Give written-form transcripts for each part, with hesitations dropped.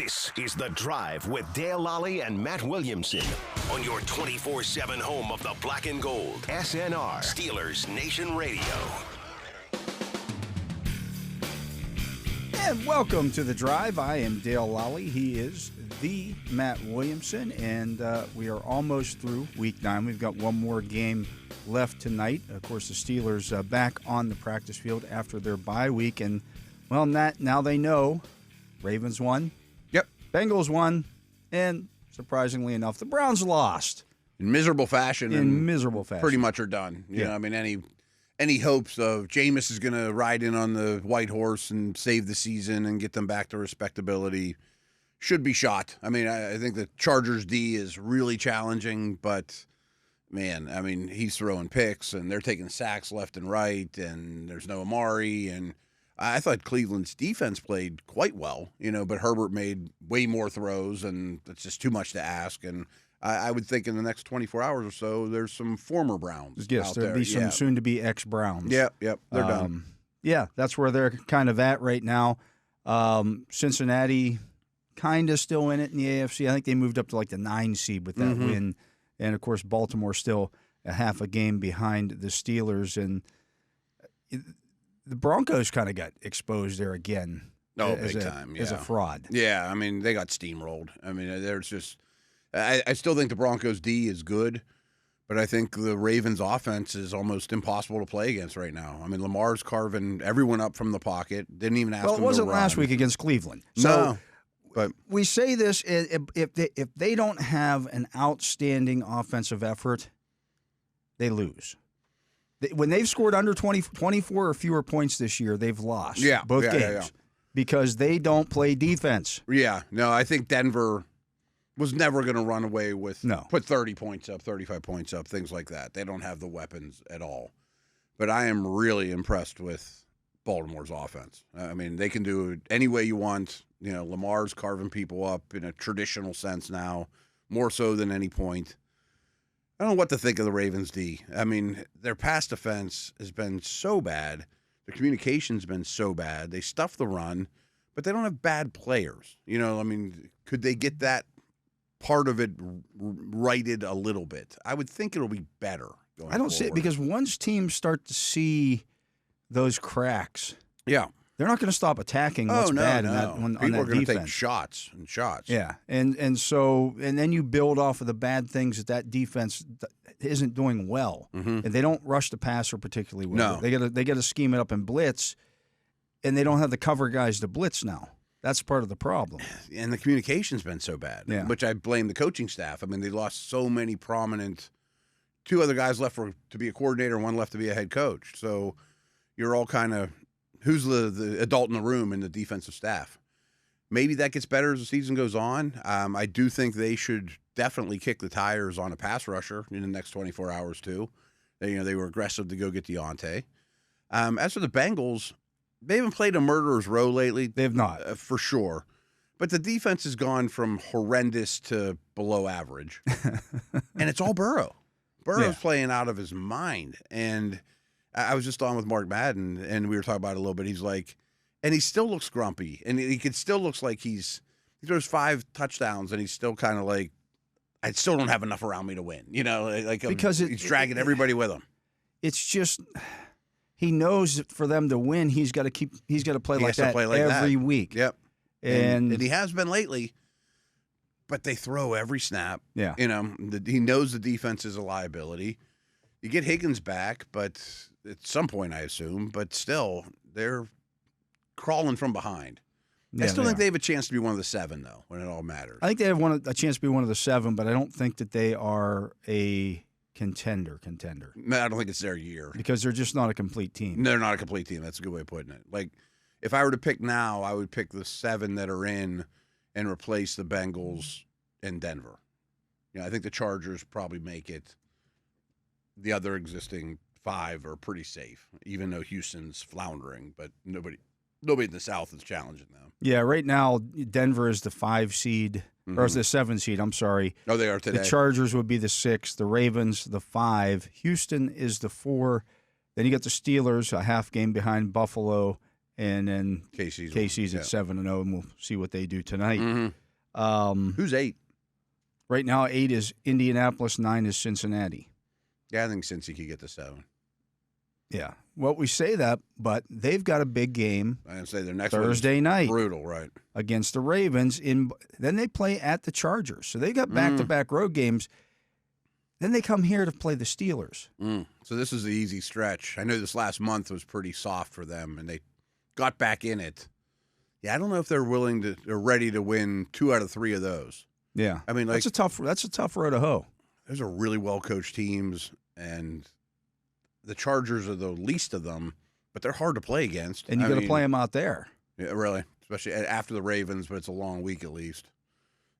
This is The Drive with Dale Lolley and Matt Williamson on your 24/7 home of the black and gold. SNR, Steelers Nation Radio. And welcome to The Drive. I am Dale Lolley. He is the Matt Williamson, and we are almost through Week 9. We've got one more game left tonight. Of course, the Steelers back on the practice field after their bye week, and, well, Matt, now they know Ravens won. Yep. Bengals won, and surprisingly enough, the Browns lost. In miserable fashion. Pretty much are done. You know, I mean, any hopes of Jameis is going to ride in on the white horse and save the season and get them back to respectability should be shot. I mean, I think the Chargers D is really challenging, but, man, I mean, he's throwing picks, and they're taking sacks left and right, and there's no Amari, and I thought Cleveland's defense played quite well, you know, but Herbert made way more throws, and it's just too much to ask. And I would think in the next 24 hours or so, there's some former Browns yes, out there'll there. be some soon-to-be ex-Browns. Yep, they're done. Yeah, that's where they're kind of at right now. Cincinnati kind of still in it in the AFC. I think they moved up to like the 9 seed with that win. And, of course, Baltimore still a half a game behind the Steelers. And the Broncos kind of got exposed there again. Oh, big time, yeah. As a fraud. Yeah, I mean, they got steamrolled. I mean, there's just – I still think the Broncos' D is good, but I think the Ravens' offense is almost impossible to play against right now. I mean, Lamar's carving everyone up from the pocket. Didn't even ask them to run. Well, it wasn't last week against Cleveland. So no, but we say this, if they don't have an outstanding offensive effort, they lose. When they've scored under 24 or fewer points this year, they've lost both games because they don't play defense. Yeah, no, I think Denver was never going to run away with put 30 points up, 35 points up, things like that. They don't have the weapons at all. But I am really impressed with Baltimore's offense. I mean, they can do it any way you want. You know, Lamar's carving people up in a traditional sense now, more so than any point. I don't know what to think of the Ravens D. I mean, their pass defense has been so bad. Their communication's been so bad. They stuff the run, but they don't have bad players. You know, I mean, could they get that part of it righted a little bit? I would think it'll be better going I don't forward. see it because once teams start to see those cracks, they're not going to stop attacking what's bad on that People are going to defense. take shots and shots. Yeah, and then you build off of the bad things that defense isn't doing well, and they don't rush the passer particularly well. No. They got to scheme it up and blitz, and they don't have the cover guys to blitz now. That's part of the problem. And the communication's been so bad, which I blame the coaching staff. I mean, they lost so many prominent. 2 other guys left to be a coordinator, 1 left to be a head coach. So you're all kind of. Who's the adult in the room in the defensive staff? Maybe that gets better as the season goes on. I do think they should definitely kick the tires on a pass rusher in the next 24 hours too. They were aggressive to go get Deontay. As for the Bengals, they haven't played a murderer's row lately. They have not. For sure. But the defense has gone from horrendous to below average. And it's all Burrow. Burrow's playing out of his mind. And I was just on with Mark Madden, and we were talking about it a little bit. He's like, and he still looks grumpy, and still looks like he throws 5 touchdowns, and he's still kind of like, I still don't have enough around me to win. You know, like because he's dragging everybody with him. It's just he knows that for them to win, he's got to play like that every week. Yep, and he has been lately. But they throw every snap. Yeah, you know, he knows the defense is a liability. You get Higgins back, but at some point, I assume. But still, they're crawling from behind. I still think they have a chance to be one of the 7, though, when it all matters. I think they have a chance to be one of the 7, but I don't think that they are a contender. No, I don't think it's their year. Because they're just not a complete team. They're not a complete team. That's a good way of putting it. Like, if I were to pick now, I would pick the 7 that are in and replace the Bengals and Denver. You know, I think the Chargers probably make it. The other existing 5 are pretty safe, even though Houston's floundering. But nobody in the South is challenging them. Yeah, right now Denver is the 5 seed, or is the 7 seed. I'm sorry. Oh, they are today. The Chargers would be the 6, the Ravens the 5, Houston is the 4. Then you got the Steelers a half game behind Buffalo and then KC's at 7-0, and we'll see what they do tonight. Who's 8? Right now, 8 is Indianapolis, 9 is Cincinnati. Yeah, I think Cincy could get to 7. Yeah. Well, we say that, but they've got a big game. I say their next Thursday night, brutal, right? Against the Ravens. Then they play at the Chargers, so they got back-to-back road games. Then they come here to play the Steelers. So this is the easy stretch. I know this last month was pretty soft for them, and they got back in it. Yeah, I don't know if they're ready to win 2 out of 3 of those. Yeah, I mean, that's a tough road to hoe. Those are really well-coached teams, and the Chargers are the least of them, but they're hard to play against. And you got to play them out there. Yeah, really, especially after the Ravens, but it's a long week at least.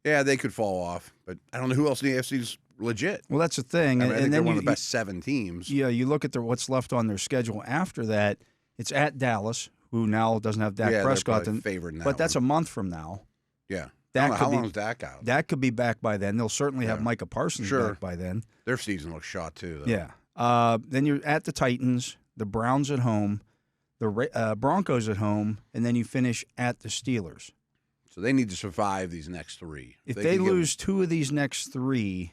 Yeah, they could fall off, but I don't know who else in the AFC's legit. Well, that's the thing. I and think then they're one of the best 7 teams. Yeah, you look at what's left on their schedule after that. It's at Dallas, who now doesn't have Dak Prescott. They're favored in that but that's one. A month from now. Yeah. How long is Dak out? Dak could be back by then. They'll certainly have Micah Parsons back by then. Their season looks shot, too, though. Yeah. Then you're at the Titans, the Browns at home, the Broncos at home, and then you finish at the Steelers. So they need to survive these next 3. If they lose 2 of these next 3,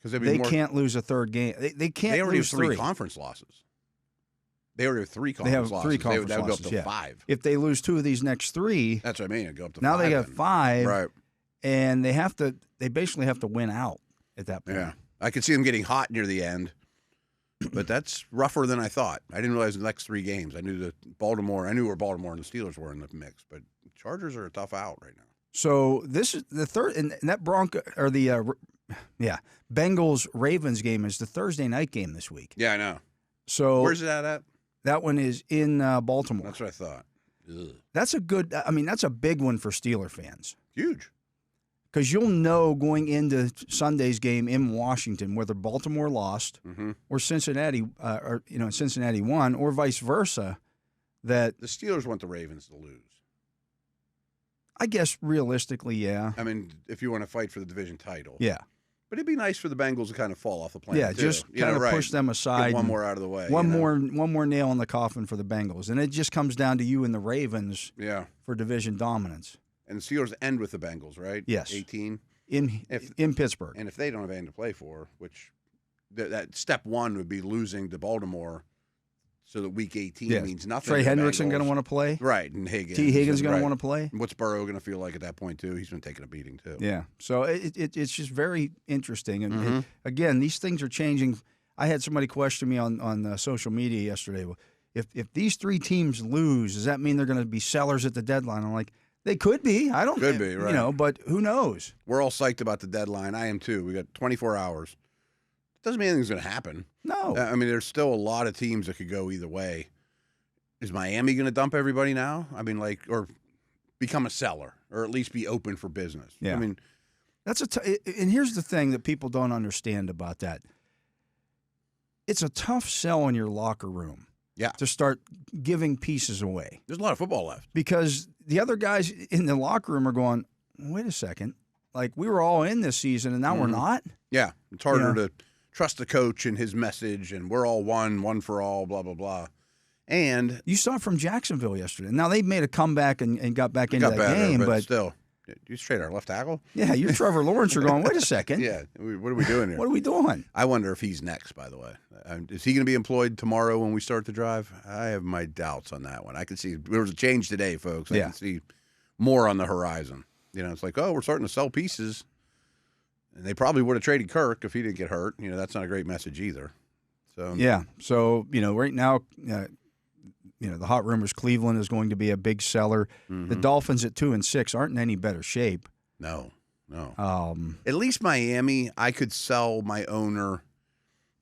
they can't lose a third game. They can't. They already lose have 3 conference losses. They already have 3 conference losses. 3 conference that would losses. go up to 5. If they lose 2 of these next 3, that's what I mean. It'd go up to now 5. Now they got 5, right? And they basically have to win out at that point. Yeah, I could see them getting hot near the end, but that's rougher than I thought. I didn't realize the next 3 games. I knew I knew where Baltimore and the Steelers were in the mix, but Chargers are a tough out right now. So this is the third, and that Bengals Ravens game is the Thursday night game this week. Yeah, I know. So where's that at? That one is in Baltimore. That's what I thought. Ugh. That's a big one for Steeler fans. Huge. Because you'll know going into Sunday's game in Washington whether Baltimore lost or Cincinnati, Cincinnati won, or vice versa. That the Steelers want the Ravens to lose. I guess realistically, yeah. I mean, if you want to fight for the division title, yeah. But it'd be nice for the Bengals to kind of fall off the planet. Yeah, just kind of push them aside. Get one more out of the way. One more nail in the coffin for the Bengals, and it just comes down to you and the Ravens. Yeah. For division dominance. And the Steelers end with the Bengals, right? Yes. 18 in Pittsburgh. And if they don't have anything to play for, which that step 1 would be losing to Baltimore, so that week 18 means nothing. Trey Hendrickson going to want to play, right? And Higgins. T. Higgins going to want to play. What's Burrow going to feel like at that point too? He's been taking a beating too. Yeah. So it's just very interesting, and again, these things are changing. I had somebody question me on social media yesterday. Well, if these 3 teams lose, does that mean they're going to be sellers at the deadline? I'm like, they could be. I don't. Could be, right? But who knows? We're all psyched about the deadline. I am too. We got 24 hours. Doesn't mean anything's going to happen. No. I mean, there's still a lot of teams that could go either way. Is Miami going to dump everybody now? I mean, or become a seller, or at least be open for business? Yeah. I mean, that's and here's the thing that people don't understand about that. It's a tough sell in your locker room. Yeah. To start giving pieces away. There's a lot of football left. Because the other guys in the locker room are going, wait a second. Like, we were all in this season, and now we're not? Yeah. It's harder to trust the coach and his message, and we're all one for all, blah, blah, blah. And you saw it from Jacksonville yesterday. Now, they made a comeback and got back into that game. But still, you straight our left tackle? Yeah, you're Trevor Lawrence. You're going, wait a second. Yeah. What are we doing here? What are we doing? I wonder if he's next, by the way. Is he going to be employed tomorrow when we start the drive? I have my doubts on that one. I can see there was a change today, folks. I can see more on the horizon. It's like, oh, we're starting to sell pieces. And they probably would have traded Kirk if he didn't get hurt. That's not a great message either. So yeah. So, right now, the hot rumors Cleveland is going to be a big seller. The Dolphins at 2-6 aren't in any better shape. No. At least Miami, I could sell my owner.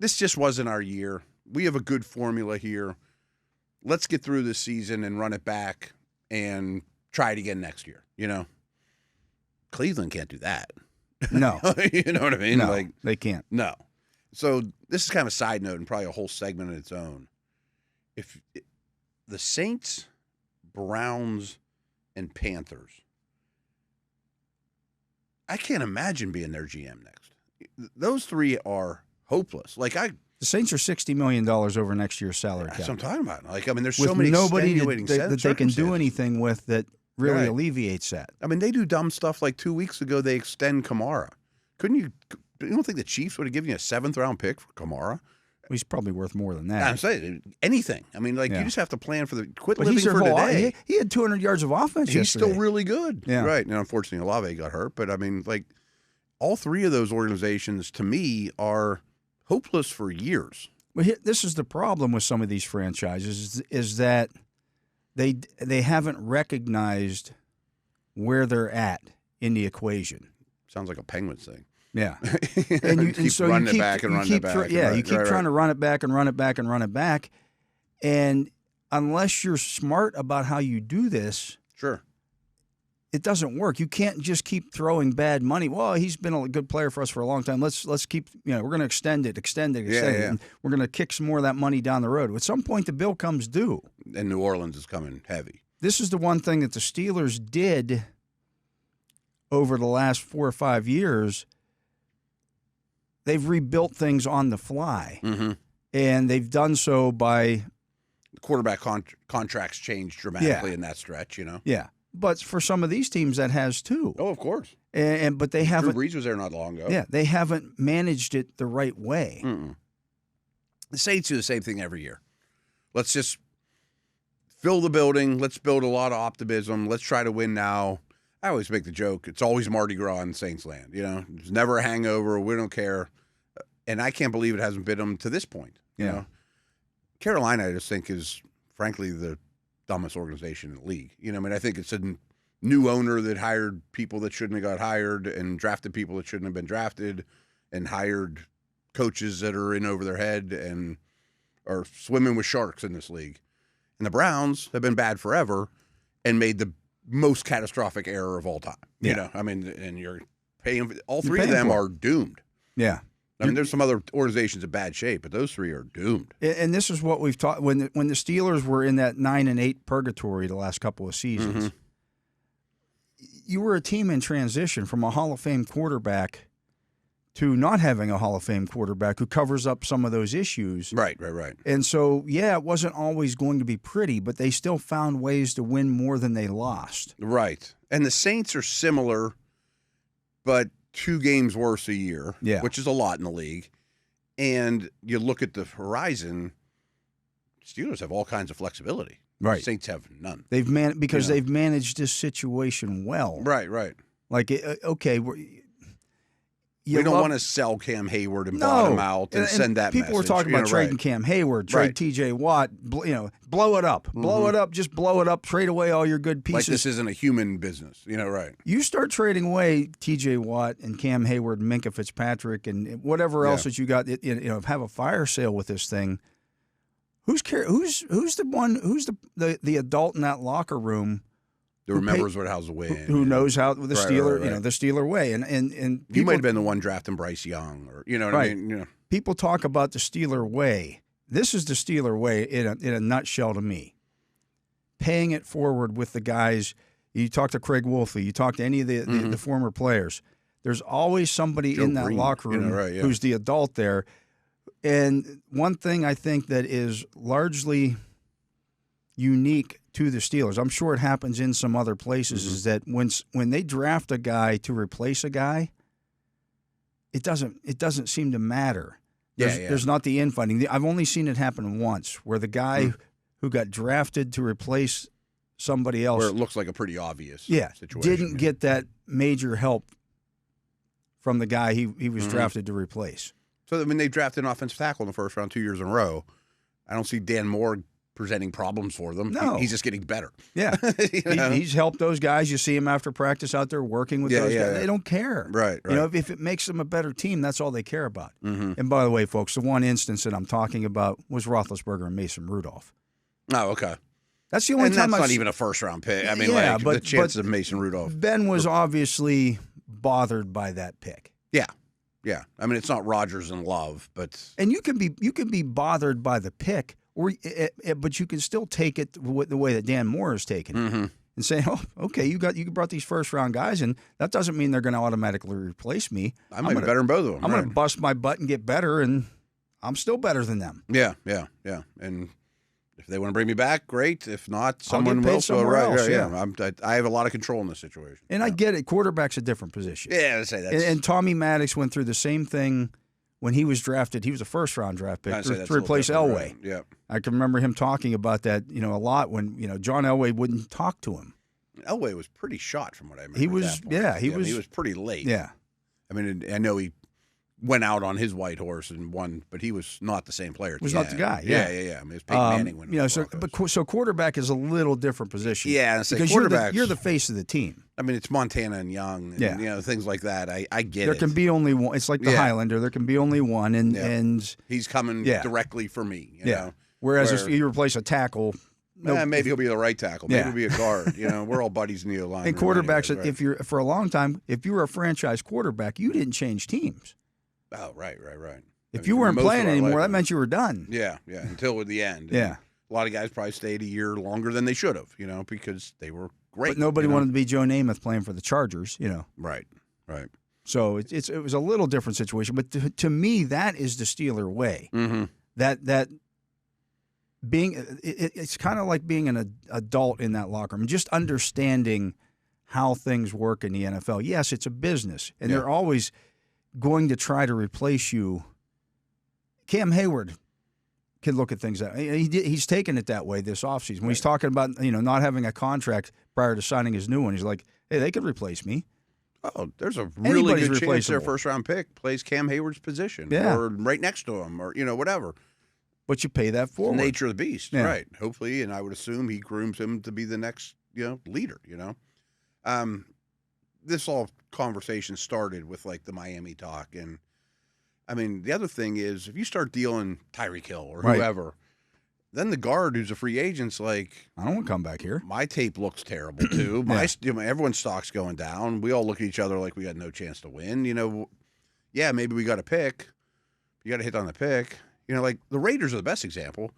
This just wasn't our year. We have a good formula here. Let's get through this season and run it back and try it again next year. Cleveland can't do that. No. You know what I mean? No, they can't. No. So this is kind of a side note and probably a whole segment in its own. If the Saints, Browns, and Panthers, I can't imagine being their GM next. Those 3 are hopeless. The The Saints are $60 million over next year's salary cap. That's what I'm talking about. Like, I mean, there's with so many nobody extenuating that they can do anything with that really alleviates that. I mean, they do dumb stuff like 2 weeks ago they extend Kamara. You don't think the Chiefs would have given you a 7th-round pick for Kamara? He's probably worth more than that. I'm saying anything. I mean, like you just have to plan for living for today. He had 200 yards of offense. He's yesterday. Still really good. Yeah. Right. And unfortunately, Olave got hurt. But I mean, like, all three of those organizations to me are hopeless for years. Well, this is the problem with some of these franchises is that they haven't recognized where they're at in the equation. Sounds like a Penguins thing. Yeah, and so running it back and running it back. You keep trying to run it back and run it back and run it back, and unless you're smart about how you do this, sure, it doesn't work. You can't just keep throwing bad money. Well, he's been a good player for us for a long time. Let's keep. We're going to extend it. And we're going to kick some more of that money down the road. At some point, the bill comes due. And New Orleans is coming heavy. This is the one thing that the Steelers did over the last 4 or 5 years. They've rebuilt things on the fly, and they've done so by the quarterback contracts changed dramatically in that stretch. Yeah, but for some of these teams, that has too. Oh, of course. But they haven't. Drew Brees was there not long ago. Yeah, they haven't managed it the right way. The Saints do the same thing every year. Let's just fill the building. Let's build a lot of optimism. Let's try to win now. I always make the joke, it's always Mardi Gras in Saints land. There's never a hangover. We don't care. And I can't believe it hasn't been them to this point. You know? Carolina, I just think, is, frankly, the dumbest organization in the league. I think it's a new owner that hired people that shouldn't have got hired and drafted people that shouldn't have been drafted and hired coaches that are in over their head and are swimming with sharks in this league. And the Browns have been bad forever and made the most catastrophic error of all time. And you're paying. All three of them are doomed. Yeah. I mean, there's some other organizations in bad shape, but those three are doomed. And this is what we've taught when the Steelers were in that 9-8 purgatory the last couple of seasons. You were a team in transition from a Hall of Fame quarterback to not having a Hall of Fame quarterback who covers up some of those issues. Right. And so, it wasn't always going to be pretty, but they still found ways to win more than they lost. Right. And the Saints are similar, but 2 games worse a year, which is a lot in the league. And you look at the horizon, Steelers have all kinds of flexibility. Right. Saints have none. They've they've managed this situation well. Right. Like, okay, we don't want to sell Cam Hayward and bottom him out and send that people message. Were talking about trading Cam Hayward, trade T.J. Watt, blow it up. Blow it up, just blow it up, trade away all your good pieces. Like this isn't a human business, right. You start trading away T.J. Watt and Cam Hayward and Minkah Fitzpatrick and whatever else that you got, have a fire sale with this thing. Who's the adult in that locker room that remembers how's the way in. Who knows how the Steeler, the Steeler way. And people, you might have been the one drafting Bryce Young, or what I mean. People talk about the Steeler way. This is the Steeler way in a nutshell to me. Paying it forward with the guys. You talk to Craig Wolfe. You talk to any of the former players. There's always somebody in that locker room who's the adult there. And one thing I think that is largely unique to the Steelers, I'm sure it happens in some other places, is that when they draft a guy to replace a guy, it doesn't seem to matter. There's not the infighting. I've only seen it happen once, where the guy who got drafted to replace somebody else, where it looks like a pretty obvious situation, didn't get that major help from the guy he was drafted to replace. So when they drafted an offensive tackle in the first round 2 years in a row, I don't see Dan Moore presenting problems for them. No. He's just getting better. Yeah. He's helped those guys. You see him after practice out there working with those guys. They don't care. Right. If it makes them a better team, that's all they care about. And by the way, folks, the one instance that I'm talking about was Roethlisberger and Mason Rudolph. Oh, okay. That's the only time that's not even a first-round pick. I mean, the chances of Mason Rudolph. Ben was obviously bothered by that pick. Yeah. I mean, it's not Rodgers and Love, but and you can be bothered by the pick, but you can still take it the way that Dan Moore is taking it, and say, "Oh, okay, you brought these first-round guys, and that doesn't mean they're going to automatically replace me. I'm going to be better than both of them. I'm going to bust my butt and get better, and I'm still better than them. Yeah. And if they want to bring me back, great. If not, someone will. Somewhere else, yeah. I have a lot of control in this situation. And I get it. Quarterback's a different position. Yeah, I say that. And Tommy Maddox went through the same thing when he was drafted. He was a first-round draft pick to replace Elway. Right. Yeah. I can remember him talking about that, a lot when, John Elway wouldn't talk to him. Elway was pretty shot from what I remember. He was, he was pretty late. Yeah. I mean, I know he went out on his white horse and won, but he was not the same player. Was not the guy. Yeah. I mean, it was Peyton Manning winning. So quarterback is a little different position. Yeah, because you're the face of the team. I mean, it's Montana and Young, and, things like that. I get it. There can be only one. It's like the Highlander. There can be only one, and he's coming directly for me. You know? Whereas if you replace a tackle. Maybe he'll be the right tackle. Maybe he'll be a guard. We're all buddies in the O-line. And quarterbacks, anyways, right? if you're for a long time, if you were a franchise quarterback, you didn't change teams. Oh, right. If you weren't playing anymore, that meant you were done. Yeah, until the end. Yeah. A lot of guys probably stayed a year longer than they should have, because they were great. But nobody wanted to be Joe Namath playing for the Chargers, Right. So it was a little different situation. But to me, that is the Steeler way. Mm-hmm. That being it's kind of like being an adult in that locker room, just understanding how things work in the NFL. Yes, it's a business, and they're always going to try to replace you. Cam Hayward can look at things that he's taken it that way this offseason. When he's talking about not having a contract prior to signing his new one, he's like, hey, they could replace me. Oh, there's a really good chance their first-round pick plays Cam Hayward's position or right next to him or, whatever. But you pay that forward. It's the nature of the beast, right. Hopefully, and I would assume he grooms him to be the next, leader, This all conversation started with, the Miami talk. And, I mean, the other thing is if you start dealing Tyreek Hill or whoever, then the guard who's a free agent's like, I don't want to come back here. My tape looks terrible, too. Everyone's stock's going down. We all look at each other like we got no chance to win. Maybe we got a pick. You got to hit on the pick. The Raiders are the best example.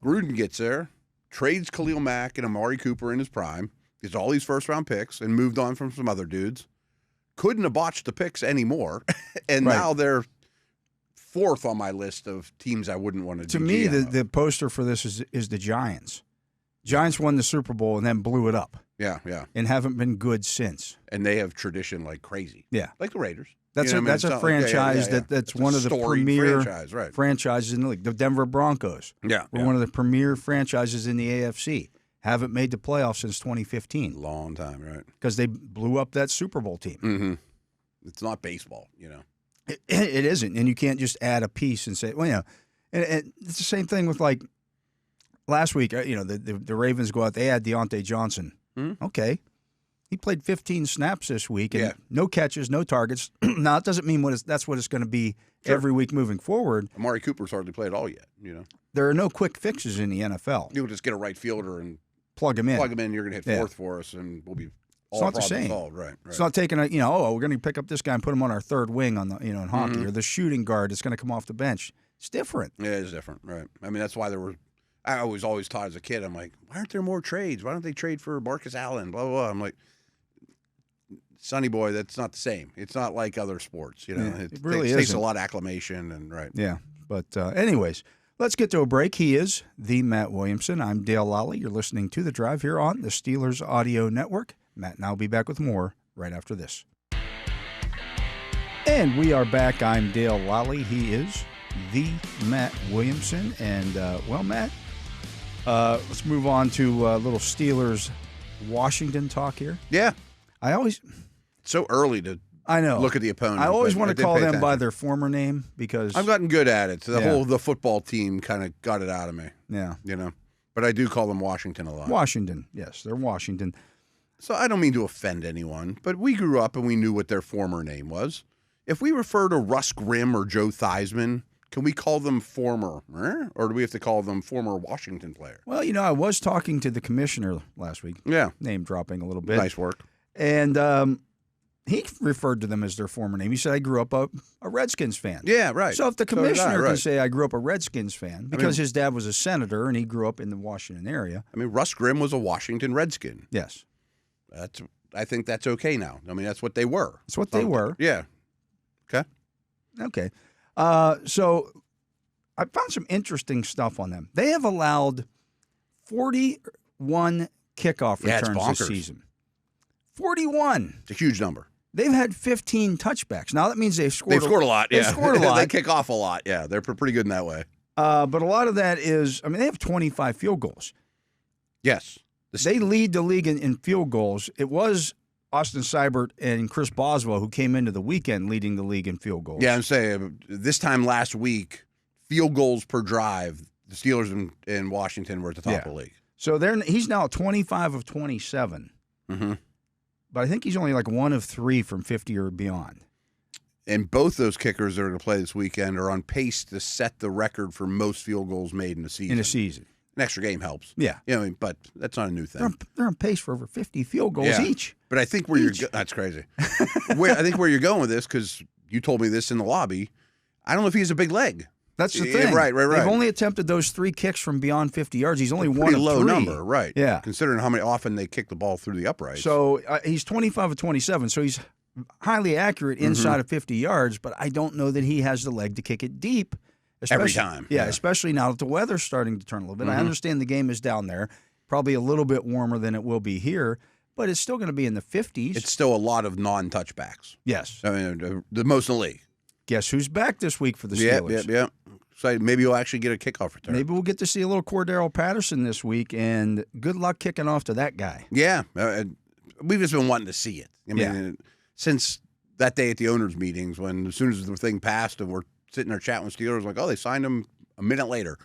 Gruden gets there, trades Khalil Mack and Amari Cooper in his prime, gets all these first-round picks, and moved on from some other dudes. Couldn't have botched the picks anymore, and now they're fourth on my list of teams I wouldn't want to do. To me, the poster for this is the Giants. Giants won the Super Bowl and then blew it up. Yeah. And haven't been good since. And they have tradition like crazy. Yeah. Like the Raiders. That's a franchise that's one of the premier franchises in the league. The Denver Broncos were one of the premier franchises in the AFC. Haven't made the playoffs since 2015. Long time, right? Because they blew up that Super Bowl team. Mm-hmm. It's not baseball, It isn't, and you can't just add a piece and say, and it's the same thing with last week. The Ravens go out, they add Deontay Johnson. Mm-hmm. Okay. He played 15 snaps this week, and no catches, no targets. Now, it doesn't mean that's what it's going to be every week moving forward. Amari Cooper's hardly played at all yet, There are no quick fixes in the NFL. You'll just get a right fielder and plug him in. You're going to hit fourth for us, and we'll be all problems solved. Right. It's not taking we're going to pick up this guy and put him on our third wing on the, in hockey, or the shooting guard that's going to come off the bench. It's different. Yeah, it's different, right. I mean, that's why I was always taught as a kid, I'm like, why aren't there more trades? Why don't they trade for Marcus Allen? Blah, blah, blah. I'm like, Sonny boy, that's not the same. It's not like other sports, It really takes a lot of acclimation and Yeah, but anyways, let's get to a break. He is the Matt Williamson. I'm Dale Lolley. You're listening to The Drive here on the Steelers Audio Network. Matt and I will be back with more right after this. And we are back. I'm Dale Lolley. He is the Matt Williamson. And, Matt, let's move on to a little Steelers Washington talk here. Yeah. It's so early to look at the opponent. I always want to call them by their former name because I've gotten good at it. The football team kind of got it out of me. Yeah. But I do call them Washington a lot. Washington. Yes, they're Washington. So I don't mean to offend anyone, but we grew up and we knew what their former name was. If we refer to Russ Grimm or Joe Theismann, can we call them former, or do we have to call them former Washington player? Well, I was talking to the commissioner last week. Yeah. Name dropping a little bit. Nice work. And he referred to them as their former name. He said, I grew up a Redskins fan. Yeah, right. So if the commissioner can say, I grew up a Redskins fan, because his dad was a senator and he grew up in the Washington area. I mean, Russ Grimm was a Washington Redskin. Yes. I think that's okay now. I mean, that's what they were. That's what they were. Yeah. Okay. Okay. So I found some interesting stuff on them. They have allowed 41 kickoff returns this season. 41. It's a huge number. They've had 15 touchbacks. Now that means they've scored a lot. Yeah, they've scored a lot. They kick off a lot. Yeah, they're pretty good in that way. But a lot of that is, they have 25 field goals. Yes. They lead the league in field goals. It was Austin Seibert and Chris Boswell who came into the weekend leading the league in field goals. Yeah, I'm saying this time last week, field goals per drive, the Steelers in Washington were at the top of the league. So he's now 25 of 27. Mm-hmm. But I think he's only like 1 of 3 from 50 or beyond. And both those kickers that are going to play this weekend are on pace to set the record for most field goals made in a season. An extra game helps. Yeah. But that's not a new thing. They're on pace for over 50 field goals each. But I think that's crazy. I think where you're going with this, because you told me this in the lobby, I don't know if he has a big leg. That's the thing. Right. They've only attempted those 3 kicks from beyond 50 yards. He's only one of 3. Low number, right. Yeah. Considering how often they kick the ball through the uprights. So he's 25 of 27, so he's highly accurate inside of 50 yards, but I don't know that he has the leg to kick it deep. Every time. Yeah, especially now that the weather's starting to turn a little bit. I understand the game is down there, probably a little bit warmer than it will be here, but it's still going to be in the 50s. It's still a lot of non-touchbacks. Yes. The most in the league. Guess who's back this week for the Steelers? Yeah. So maybe you'll actually get a kickoff return. Maybe we'll get to see a little Cordero Patterson this week, and good luck kicking off to that guy. Yeah. We've just been wanting to see it. Since that day at the owners' meetings, when as soon as the thing passed and we're sitting there chatting with Steelers, like, oh, they signed him a minute later.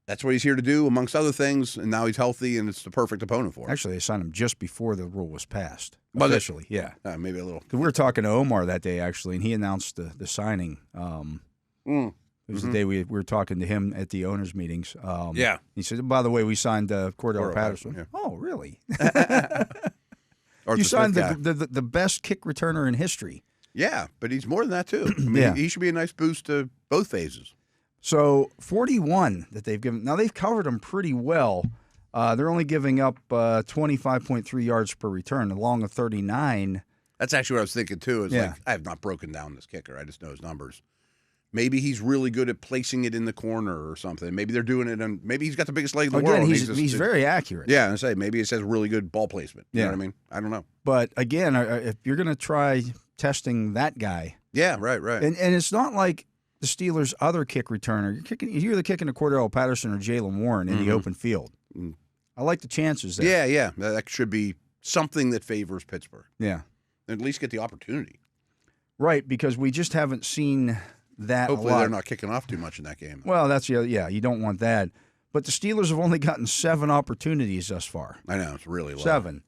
That's what he's here to do, amongst other things, and now he's healthy, and it's the perfect opponent for him. Actually, they signed him just before the rule was passed. Officially, yeah. Maybe a little. Because we were talking to Omar that day, actually, and he announced the signing. It was the day we were talking to him at the owners' meetings. He said, by the way, we signed Cordero Patterson. Yeah. Oh, really? You signed the best kick returner in history. Yeah, but he's more than that, too. He should be a nice boost to both phases. So 41 that they've given. Now, they've covered them pretty well. They're only giving up 25.3 yards per return, along with 39. That's actually what I was thinking, too. Like, I have not broken down this kicker. I just know his numbers. Maybe he's really good at placing it in the corner or something. Maybe they're doing it, and maybe he's got the biggest leg in the world. He's very accurate. Yeah, I say maybe it says really good ball placement. You know what I mean? I don't know. But again, if you're going to try testing that guy, right, and it's not like the Steelers' other kick returner. You're either kicking to Cordero Patterson or Jalen Warren in the open field. I like the chances there. Yeah, that should be something that favors Pittsburgh. Yeah, at least get the opportunity. Right, because we just haven't seen that. Hopefully they're not kicking off too much in that game. Well, you don't want that. But the Steelers have only gotten 7 opportunities thus far. I know, it's really low. 7.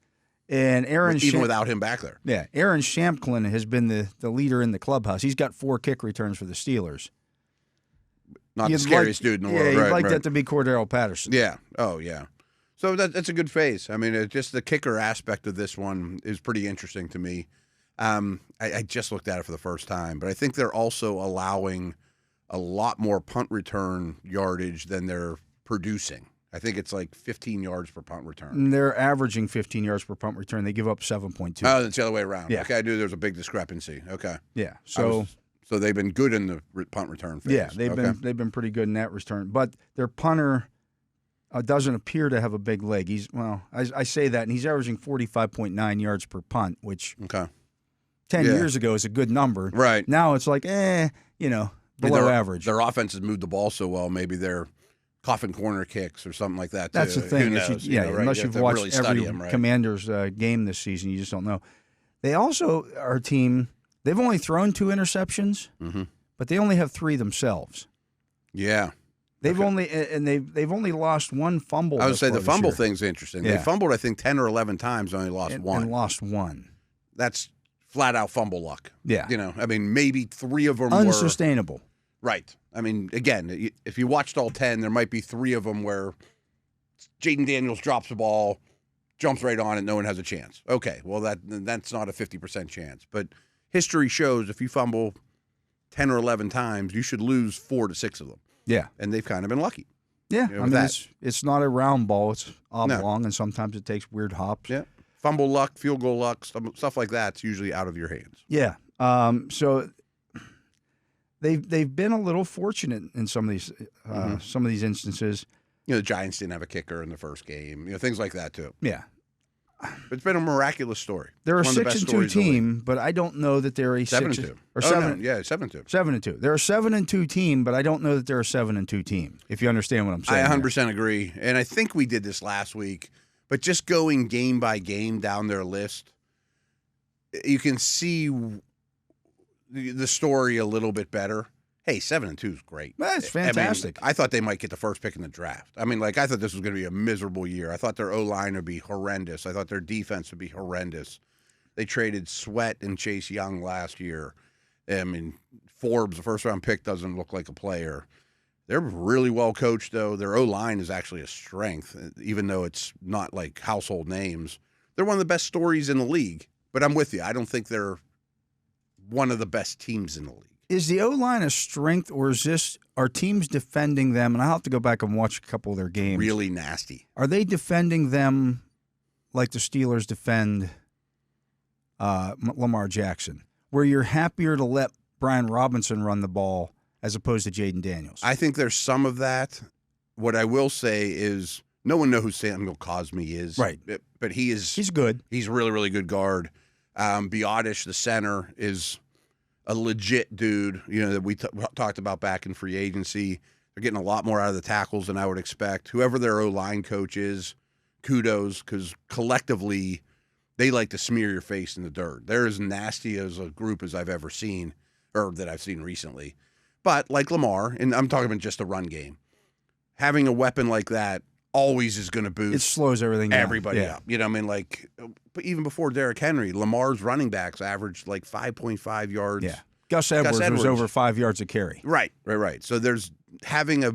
And even without him back there. Yeah, Aaron Shamklin has been the leader in the clubhouse. He's got 4 kick returns for the Steelers. Not the scariest dude in the world. Yeah, you'd like that to be Cordero Patterson. Yeah. Oh, yeah. So that's a good phase. I mean, just the kicker aspect of this one is pretty interesting to me. I just looked at it for the first time, but I think they're also allowing a lot more punt return yardage than they're producing. I think it's like 15 yards per punt return. They're averaging 15 yards per punt return. They give up 7.2. Oh, that's the other way around. Yeah. Okay, I knew there's a big discrepancy. Okay. Yeah. So they've been good in the punt return phase. Yeah, they've been pretty good in that return. But their punter doesn't appear to have a big leg. I say that, and he's averaging 45.9 yards per punt, which 10 years ago is a good number. Right. Now it's like, below average. Their offense has moved the ball so well, maybe they're coffin corner kicks or something like that, too. That's the thing. Who knows? Unless you've watched really every him, right? Commander's game this season, you just don't know. They also are a team, they've only thrown 2 interceptions, but they only have 3 themselves. Yeah. They've only lost 1 fumble. I would say the fumble thing's interesting. Yeah. They fumbled, I think, 10 or 11 times, only lost 1. And lost 1. That's flat out fumble luck. Yeah. Maybe 3 of them unsustainable. Right. I mean, again, if you watched all 10, there might be 3 of them where Jaden Daniels drops the ball, jumps right on it, no one has a chance. Okay, well, that's not a 50% chance. But history shows if you fumble 10 or 11 times, you should lose 4 to 6 of them. Yeah. And they've kind of been lucky. Yeah. It's not a round ball. It's oblong, and sometimes it takes weird hops. Yeah. Fumble luck, field goal luck, stuff like that's usually out of your hands. Yeah. So they've been a little fortunate in some of these instances. The Giants didn't have a kicker in the first game. Things like that too. Yeah. It's been a miraculous story. They're a 6-2 team, but I don't know that they're a 7-2 or 7. Yeah, 7-2. 7-2. They're a 7-2 team, but I don't know that they're a 7-2 team. If you understand what I'm saying. I 100% agree, and I think we did this last week. But just going game by game down their list, you can see the story a little bit better. Hey, 7-2 is great. That's fantastic. I thought they might get the first pick in the draft. I thought this was going to be a miserable year. I thought their O-line would be horrendous. I thought their defense would be horrendous. They traded Sweat and Chase Young last year. Forbes, the first-round pick, doesn't look like a player. They're really well coached, though. Their O-line is actually a strength, even though it's not like household names. They're one of the best stories in the league. But I'm with you. I don't think they're one of the best teams in the league. Is the O-line a strength, or are teams defending them? And I'll have to go back and watch a couple of their games. Really nasty. Are they defending them like the Steelers defend Lamar Jackson, where you're happier to let Brian Robinson run the ball as opposed to Jaden Daniels? I think there's some of that. What I will say is no one knows who Samuel Cosme is. Right. But he's good. He's a really, really good guard. Biotish, the center, is a legit dude, that we talked about back in free agency. They're getting a lot more out of the tackles than I would expect. Whoever their O-line coach is, kudos, because collectively they like to smear your face in the dirt. They're as nasty as a group as I've ever seen, or that I've seen recently. But like Lamar, and I'm talking about just a run game, having a weapon like that always is going to boost. It slows everybody up. But even before Derrick Henry, Lamar's running backs averaged like 5.5 yards. Yeah. Gus Edwards was over 5 yards a carry. Right. So there's having a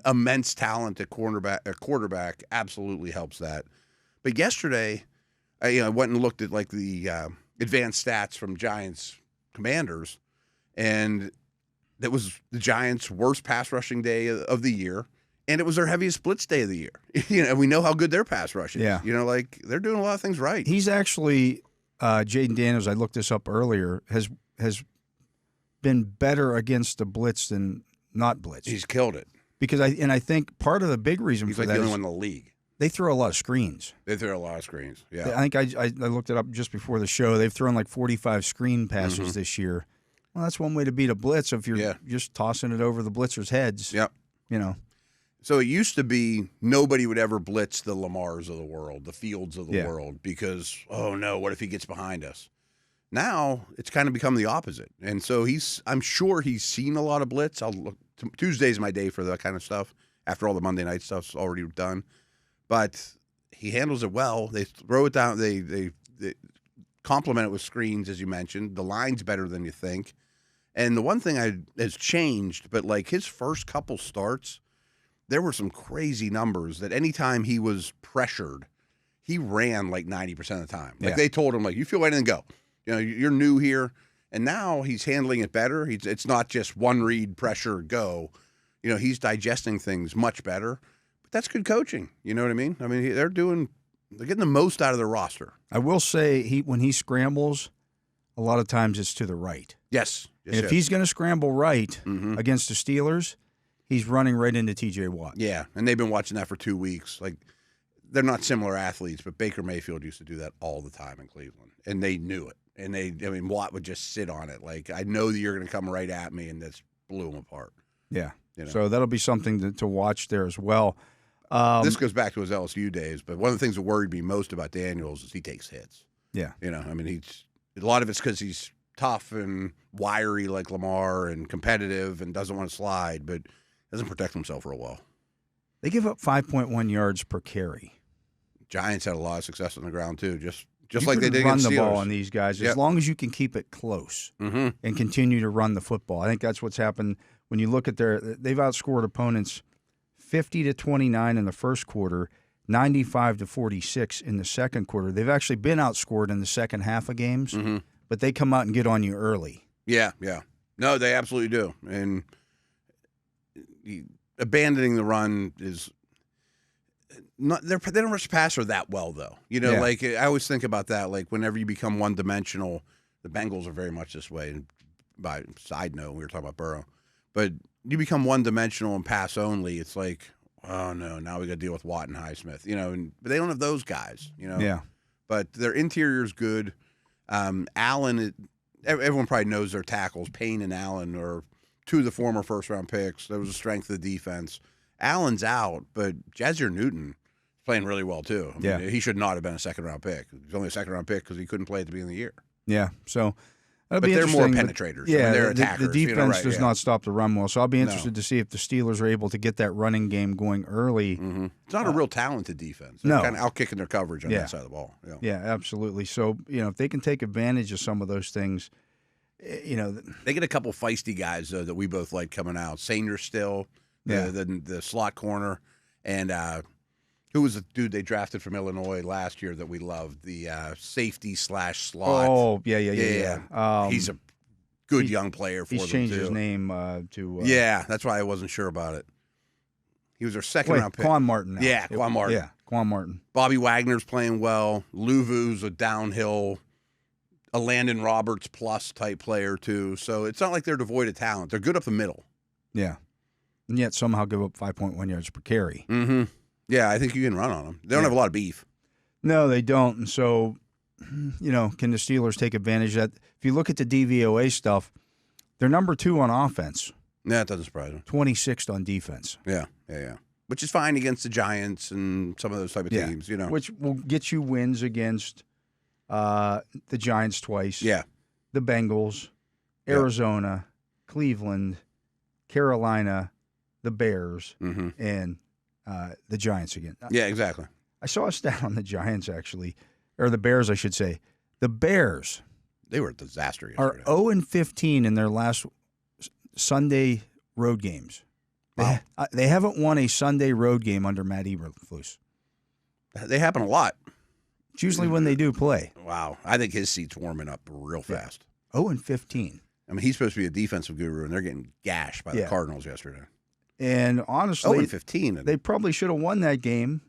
immense talent at quarterback absolutely helps that. But yesterday, I went and looked at like the advanced stats from Giants Commanders, and that was the Giants' worst pass rushing day of the year. And it was their heaviest blitz day of the year. And we know how good their pass rush is. Yeah. They're doing a lot of things right. He's actually, Jaden Daniels, I looked this up earlier, has been better against the blitz than not blitz. He's killed it. Because I think part of the big reason he's for like that the only is one in the league. They throw a lot of screens. Yeah. I think I looked it up just before the show. They've thrown like 45 screen passes this year. Well, that's one way to beat a blitz if you're just tossing it over the blitzers' heads. Yep. So it used to be nobody would ever blitz the Lamars of the world, the Fields of the world, because, oh, no, what if he gets behind us? Now it's kind of become the opposite. And so I'm sure he's seen a lot of blitz. Tuesday's my day for that kind of stuff after all the Monday night stuff's already done. But he handles it well. They throw it down. They complement it with screens, as you mentioned. The line's better than you think. And the one thing has changed, but like his first couple starts, there were some crazy numbers that anytime he was pressured, he ran like 90% of the time. Like they told him, like, you feel anything, go. You're new here. And now he's handling it better. It's not just one read, pressure, go. He's digesting things much better. But that's good coaching. You know what I mean? They're getting the most out of their roster. I will say when he scrambles, a lot of times it's to the right. Yes. And if he's going to scramble right against the Steelers, he's running right into T.J. Watt. Yeah, and they've been watching that for 2 weeks. Like, they're not similar athletes, but Baker Mayfield used to do that all the time in Cleveland, and they knew it. And Watt would just sit on it. Like, I know that you're going to come right at me, and that's blew him apart. Yeah. So that'll be something to watch there as well. This goes back to his LSU days, but one of the things that worried me most about Daniels is he takes hits. Yeah. A lot of it's because he's tough and wiry like Lamar and competitive and doesn't want to slide, but doesn't protect himself real well. They give up 5.1 yards per carry. Giants had a lot of success on the ground too, just you like they did run against the Steelers. ball on these guys as long as you can keep it close and continue to run the football. I think that's what's happened when you look at they've outscored opponents 50-29 in the first quarter, 95-46 in the second quarter. They've actually been outscored in the second half of games, but they come out and get on you early. Yeah. No, they absolutely do. And abandoning the run is not. They don't rush passer that well, though. Like I always think about that. Like whenever you become one-dimensional, the Bengals are very much this way. And by side note, we were talking about Burrow, but you become one-dimensional and pass only. It's like, oh no, now we got to deal with Watt and Highsmith, but they don't have those guys, Yeah. But their interior is good. Allen, everyone probably knows their tackles. Payne and Allen are two of the former first-round picks. That was the strength of the defense. Allen's out, but Jazier Newton is playing really well too. I mean, he should not have been a second-round pick. He's only a second-round pick because he couldn't play at the beginning of the year. Yeah, so but they're more penetrators. Yeah, they're attackers. The defense does right, not stop the run well. So I'll be interested to see if the Steelers are able to get that running game going early. Mm-hmm. It's not a real talented defense. They're kind of out-kicking their coverage on that side of the ball. Yeah, absolutely. So, if they can take advantage of some of those things, They get a couple feisty guys, though, that we both like coming out. Senior still, the slot corner, and who was the dude they drafted from Illinois last year that we loved? The safety/slot. Oh, yeah. He's a good young player for them, He's changed too. his name to... yeah, that's why I wasn't sure about it. He was our second-round pick. Quan Martin now. Yeah, Quan Martin. Yeah, Quan Martin. Bobby Wagner's playing well. Luvu's a downhill, a Landon Roberts plus type player, too. So it's not like they're devoid of talent. They're good up the middle. Yeah. And yet somehow give up 5.1 yards per carry. Mm-hmm. Yeah, I think you can run on them. They don't have a lot of beef. No, they don't. And so, can the Steelers take advantage of that? If you look at the DVOA stuff, they're number 2 on offense. Yeah, that doesn't surprise me. 26th on defense. Yeah. Which is fine against the Giants and some of those type of teams, Which will get you wins against the Giants twice. Yeah. The Bengals, Arizona, Cleveland, Carolina, the Bears, and the Giants again. Yeah, exactly. I saw a stat on the Giants, actually, or the Bears, I should say. The Bears They were a disaster yesterday. are 0-15 in their last Sunday road games. Wow. They haven't won a Sunday road game under Matt Eberflus. They happen a lot. It's usually when they do play. Wow. I think his seat's warming up real fast. 0-15. I mean, he's supposed to be a defensive guru, and they're getting gashed by the Cardinals yesterday. And honestly, 0-15. They probably should have won that game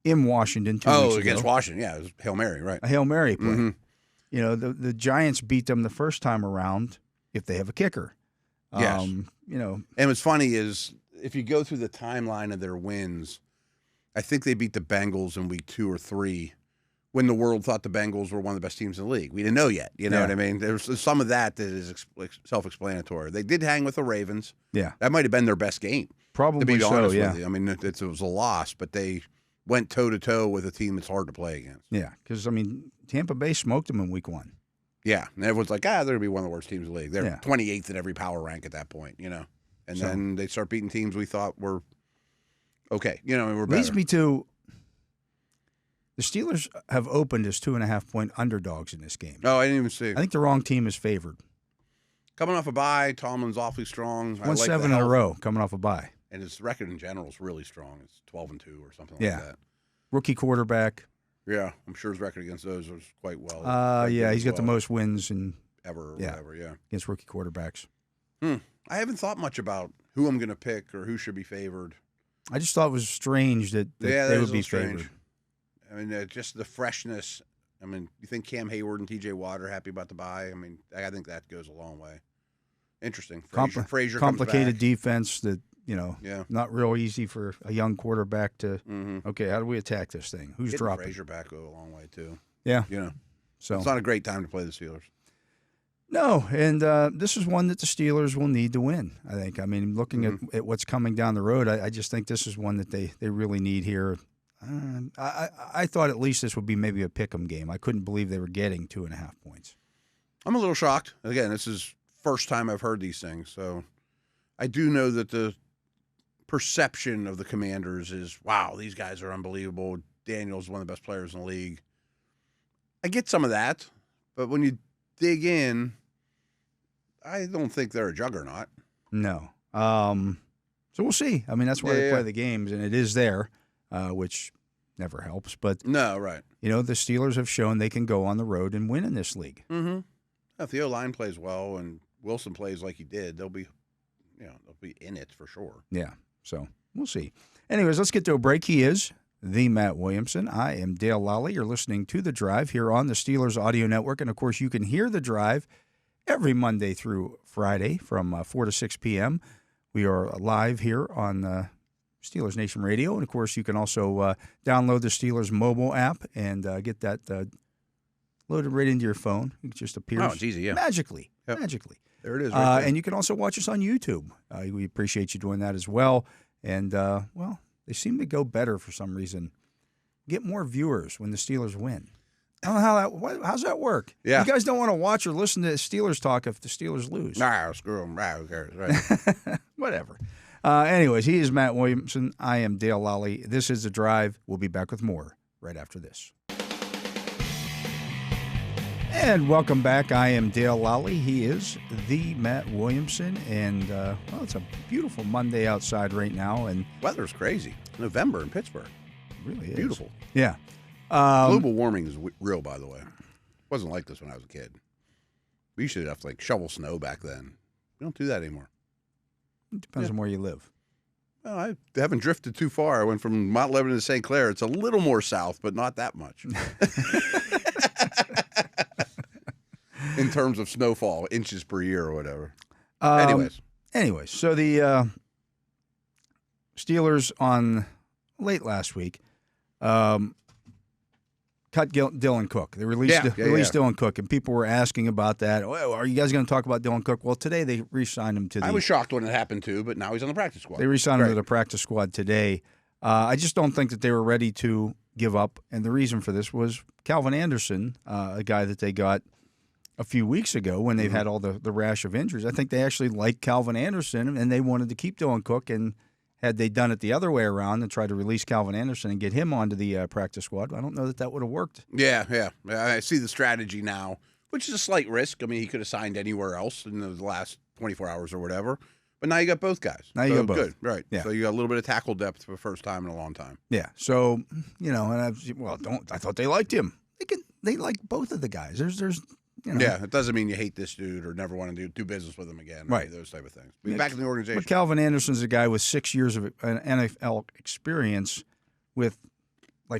in Washington 2 weeks ago. Against Washington. Yeah, it was Hail Mary, right. A Hail Mary play. Mm-hmm. The Giants beat them the first time around if they have a kicker. Yes. And what's funny is if you go through the timeline of their wins, I think they beat the Bengals in week 2 or 3 when the world thought the Bengals were one of the best teams in the league. We didn't know yet. You know what I mean? There's some of that is self-explanatory. They did hang with the Ravens. Yeah. That might have been their best game. Probably to be so, honest yeah. with you. I mean, it was a loss, but they went toe-to-toe with a team that's hard to play against. Yeah, because, Tampa Bay smoked them in week 1. Yeah, and everyone's like, they're going to be one of the worst teams in the league. They're 28th in every power rank at that point, And then they start beating teams we thought were okay. We're better. Leads me to the Steelers have opened as 2.5-point underdogs in this game. Oh, I didn't even see. I think the wrong team is favored. Coming off a bye, Tomlin's awfully strong. Won 7 in a row coming off a bye. And his record in general is really strong. It's 12-2 or something like that. Rookie quarterback. Yeah, I'm sure his record against those was quite well. He's got the most wins ever or whatever, against rookie quarterbacks. I haven't thought much about who I'm going to pick or who should be favored. I just thought it was strange that they would be favored. I mean, just the freshness. I mean, you think Cam Hayward and T.J. Watt are happy about the bye? I mean, I think that goes a long way. Interesting. Frazier complicated defense that, not real easy for a young quarterback to, okay, how do we attack this thing? Who's dropping? Frazier back go a long way, too. Yeah. So it's not a great time to play the Steelers. No, and this is one that the Steelers will need to win, I think. I mean, looking at what's coming down the road, I just think this is one that they really need here. I thought at least this would be maybe a pick'em game. I couldn't believe they were getting 2.5 points. I'm a little shocked. Again, this is first time I've heard these things, so I do know that the perception of the Commanders is, wow, these guys are unbelievable. Daniel's one of the best players in the league. I get some of that, but when you dig in, I don't think they're a juggernaut. No. So we'll see. I mean, that's why they play the games, and it is there, which never helps. But no, right. The Steelers have shown they can go on the road and win in this league. Mm-hmm. If the O-line plays well and Wilson plays like he did, they'll be in it for sure. Yeah. So we'll see. Anyways, let's get to a break. He is the Matt Williamson. I am Dale Lolley. You're listening to The Drive here on the Steelers Audio Network. And, of course, you can hear The Drive every Monday through Friday from 4 to 6 p.m. We are live here on Steelers Nation Radio. And, of course, you can also download the Steelers mobile app and get that loaded right into your phone. It just appears it's easy, yeah. magically. Yep. Magically. There it is right there. And you can also watch us on YouTube. We appreciate you doing that as well. And, they seem to go better for some reason. Get more viewers when the Steelers win. I don't know how's that work? Yeah. You guys don't want to watch or listen to Steelers talk if the Steelers lose. Nah, screw them. Who cares? Right. Whatever. Anyways, he is Matt Williamson. I am Dale Lolley. This is The Drive. We'll be back with more right after this. And welcome back. I am Dale Lolley. He is the Matt Williamson. And, it's a beautiful Monday outside right now. And weather's crazy. November in Pittsburgh. It really is. Beautiful. Yeah. Global warming is real, by the way. It wasn't like this when I was a kid. We used to have to, shovel snow back then. We don't do that anymore. It depends on where you live. Well, I haven't drifted too far. I went from Mount Lebanon to St. Clair. It's a little more south, but not that much. In terms of snowfall, inches per year or whatever. Anyways, so the Steelers on late last week cut Dylan Cook. They released Dylan Cook, and people were asking about that. Oh, are you guys going to talk about Dylan Cook? Well, today they re-signed him to the... I was shocked when it happened too, but now he's on the practice squad. They re-signed him to the practice squad today. I just don't think that they were ready to give up, and the reason for this was Calvin Anderson, a guy that they got a few weeks ago when they've had all the rash of injuries. I think they actually liked Calvin Anderson, and they wanted to keep Dylan Cook, and had they done it the other way around and tried to release Calvin Anderson and get him onto the practice squad, I don't know that would have worked. Yeah. I see the strategy now, which is a slight risk. I mean, he could have signed anywhere else in the last 24 hours or whatever. But now you got both guys. Now you got both. Good, right. Yeah. So you got a little bit of tackle depth for the first time in a long time. Yeah. So, and I thought they liked him. They like both of the guys. There's Yeah, it doesn't mean you hate this dude or never want to do business with him again. Right. Those type of things. Be back in the organization. But Calvin Anderson's a guy with 6 years of NFL experience with